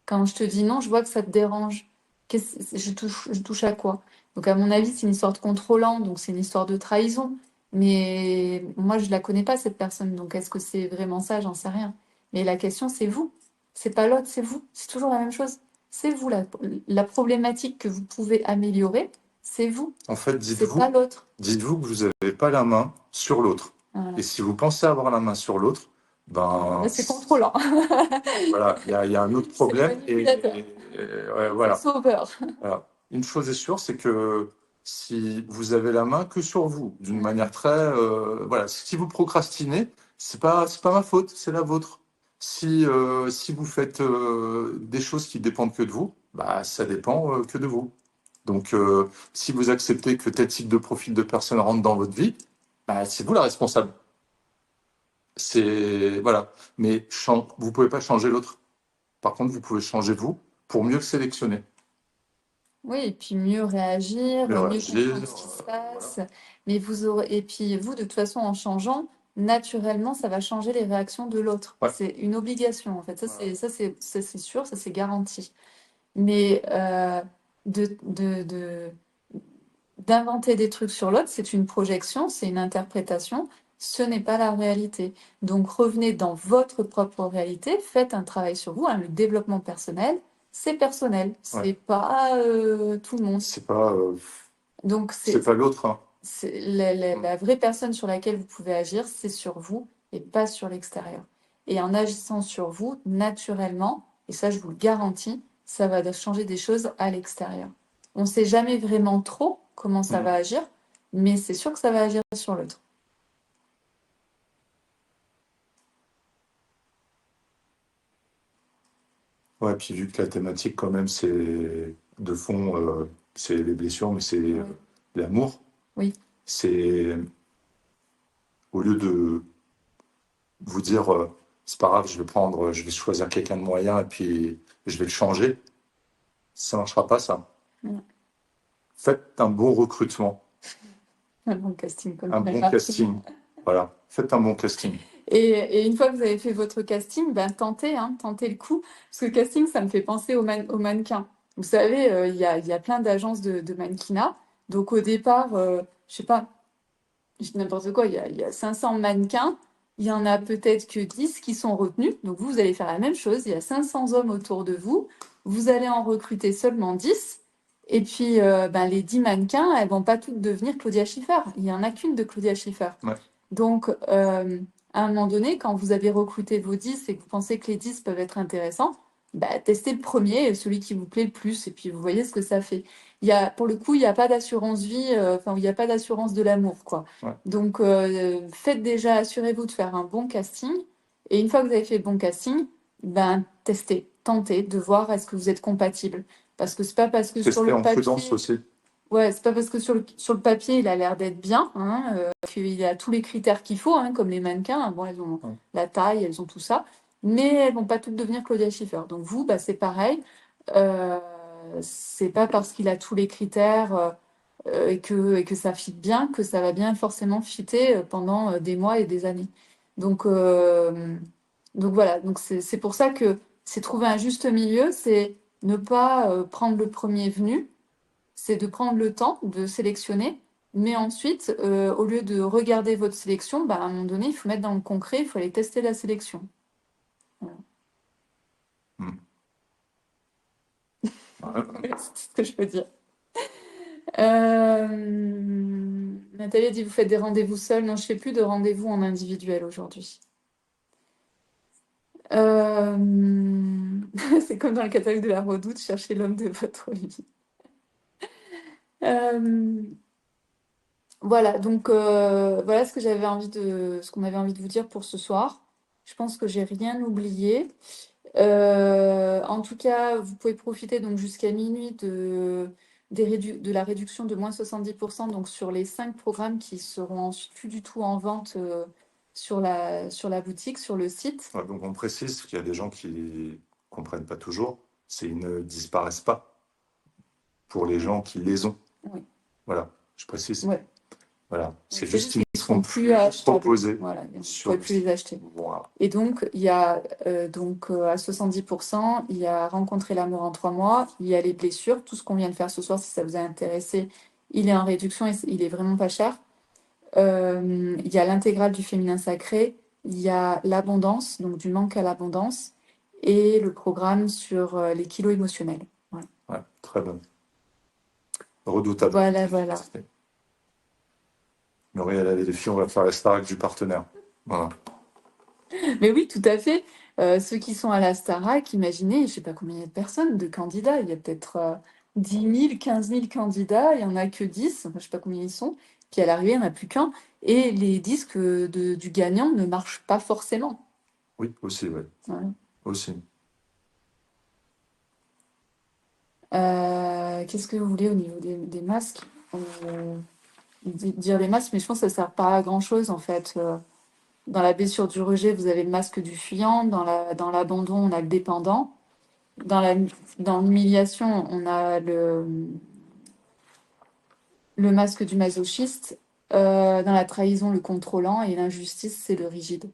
Quand je te dis non, je vois que ça te dérange. Je touche à quoi? Donc, à mon avis, c'est une histoire de contrôlant, donc c'est une histoire de trahison. Mais moi, je la connais pas, cette personne. Donc, est-ce que c'est vraiment ça? J'en sais rien. Mais la question, c'est vous. C'est pas l'autre, c'est vous. C'est toujours la même chose. C'est vous, la problématique que vous pouvez améliorer, c'est vous. En fait, C'est pas l'autre. dites-vous que vous n'avez pas la main sur l'autre. Voilà. Et si vous pensez avoir la main sur l'autre, ben, Là, c'est contrôlant. voilà, il y a un autre C'est problème. manipulateur. C'est Voilà. sauveur. Voilà. Une chose est sûre, c'est que si vous avez la main que sur vous, d'une manière très, voilà, si vous procrastinez, c'est pas ma faute, c'est la vôtre. Si vous faites des choses qui dépendent que de vous, bah, ça dépend que de vous. Donc, si vous acceptez que tel type de profil de personne rentre dans votre vie, bah, c'est vous la responsable. C'est voilà. Mais vous pouvez pas changer l'autre. Par contre, vous pouvez changer vous pour mieux le sélectionner. Oui, et puis mieux réagir, Mieux mieux réagir, comprendre ce qui se voilà. passe. Mais vous aurez, et puis vous, de toute façon, en changeant, naturellement, ça va changer les réactions de l'autre. Ouais. C'est une obligation, en fait. Voilà. Ça, c'est sûr, ça, c'est garanti. Mais d'inventer des trucs sur l'autre, c'est une projection, c'est une interprétation. Ce n'est pas la réalité. Donc revenez dans votre propre réalité, faites un travail sur vous, hein, le développement personnel, Ouais. c'est pas tout le monde. C'est pas, Donc c'est pas l'autre, hein. c'est la vraie personne sur laquelle vous pouvez agir, c'est sur vous et pas sur l'extérieur. Et en agissant sur vous, naturellement, et ça je vous le garantis, ça va changer des choses à l'extérieur. On ne sait jamais vraiment trop comment ça va agir, mais c'est sûr que ça va agir sur l'autre. Ouais, puis vu que la thématique, quand même, c'est de fond, c'est les blessures, mais c'est Oui. l'amour. Oui. C'est au lieu de vous dire, c'est pas grave, je vais choisir quelqu'un de moyen et puis je vais le changer. Ça marchera pas, ça. Mm. Faites un bon recrutement, Un bon casting, comme un dirait bon Martine. casting. Voilà, faites un bon casting. Et une fois que vous avez fait votre casting, ben tentez le coup. Parce que le casting, ça me fait penser aux mannequins. Vous savez, il y a plein d'agences de mannequinat. Donc au départ, je sais pas, je dis n'importe quoi, il y a 500 mannequins. Il y en a peut-être que 10 qui sont retenus. Donc vous allez faire la même chose. Il y a 500 hommes autour de vous. Vous allez en recruter seulement 10. Et puis, les 10 mannequins, elles vont pas toutes devenir Claudia Schiffer. Il n'y en a qu'une de Claudia Schiffer. Ouais. Donc, à un moment donné, quand vous avez recruté vos 10 et que vous pensez que les 10 peuvent être intéressants, testez le premier, celui qui vous plaît le plus, et puis vous voyez ce que ça fait. Pour le coup, il n'y a pas d'assurance vie, il n'y a pas d'assurance de l'amour, quoi. Ouais. Donc, faites déjà, assurez-vous de faire un bon casting, et une fois que vous avez fait le bon casting, testez, tentez de voir est-ce que vous êtes compatible. Parce que c'est pas parce que sur Tester le en prudence papier, aussi. ouais, c'est pas parce que sur le papier, il a l'air d'être bien, hein, qu'il a tous les critères qu'il faut, hein, comme les mannequins. Bon, elles ont Ouais. la taille, elles ont tout ça, mais elles vont pas toutes devenir Claudia Schiffer. Donc vous, c'est pareil. C'est pas parce qu'il a tous les critères et que ça fit bien, que ça va bien forcément fitter pendant des mois et des années. Donc, donc voilà, donc c'est pour ça que c'est trouver un juste milieu, c'est ne pas prendre le premier venu, c'est de prendre le temps de sélectionner, mais ensuite, au lieu de regarder votre sélection, bah, à un moment donné, il faut mettre dans le concret, il faut aller tester la sélection. Voilà. Hmm. Ouais. C'est tout ce que je peux dire. Euh, Nathalie dit, vous faites des rendez-vous seuls? Non, je fais plus de rendez-vous en individuel aujourd'hui. Euh, C'est comme dans le catalogue de la Redoute, cherchez l'homme de votre vie. Euh, Voilà, donc voilà ce qu'on avait envie de vous dire pour ce soir. Je pense que j'ai rien oublié. En tout cas, vous pouvez profiter donc jusqu'à minuit de la réduction de moins 70% donc sur les 5 programmes qui seront ensuite plus du tout en vente sur la boutique, sur le site. Ouais, donc on précise qu'il y a des gens qui comprennent pas toujours, c'est ils ne disparaissent pas pour les gens qui les ont. Oui, Voilà, je précise. ouais. Voilà, Oui, c'est c'est juste juste qu'ils qu'ils ne seront sont plus plus achetables. proposés Voilà, vous ne sur pourrez le plus les site. acheter. Voilà. Et donc, il y a à 70%, il y a rencontrer l'amour en 3 mois, il y a les blessures, tout ce qu'on vient de faire ce soir, si ça vous a intéressé, il est en réduction et il est vraiment pas cher. Il y a l'intégrale du féminin sacré, il y a l'abondance, donc du manque à l'abondance, et le programme sur les kilos émotionnels. Voilà, Ouais, très bon. Redoutable. voilà. Voilà. Muriel, allez les filles, on va faire la Starac du partenaire. Voilà. Mais oui, tout à fait. Ceux qui sont à la Starac, imaginez, je sais pas combien il y a de personnes, de candidats. Il y a peut-être 10 000, 15 000 candidats. Il n'y en a que 10. Enfin, je sais pas combien ils sont. Puis à l'arrivée, il n'y en a plus qu'un. Et les disques du gagnant ne marchent pas forcément. Oui, aussi, oui. Voilà. Aussi. Qu'est-ce que vous voulez au niveau des masques? Dire les masques, mais je pense que ça sert pas à grand-chose en fait. Dans la blessure du rejet, vous avez le masque du fuyant. Dans l'abandon, on a le dépendant. Dans la, dans l'humiliation, on a le masque du masochiste. Dans la trahison, le contrôlant. Et l'injustice, c'est le rigide.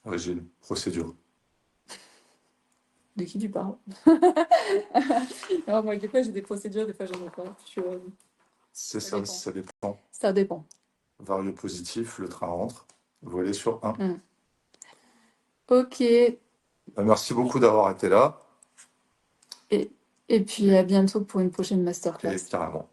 Régime, procédure. De qui tu parles? Alors, moi, des fois, j'ai des procédures, des fois, j'en ai pas. C'est Ça ça, dépend. ça dépend. Ça dépend. Vario positif, le train rentre. Vous allez sur 1. Hmm. Ok. Et, Merci beaucoup d'avoir été là. et puis, à bientôt pour une prochaine Et masterclass. carrément.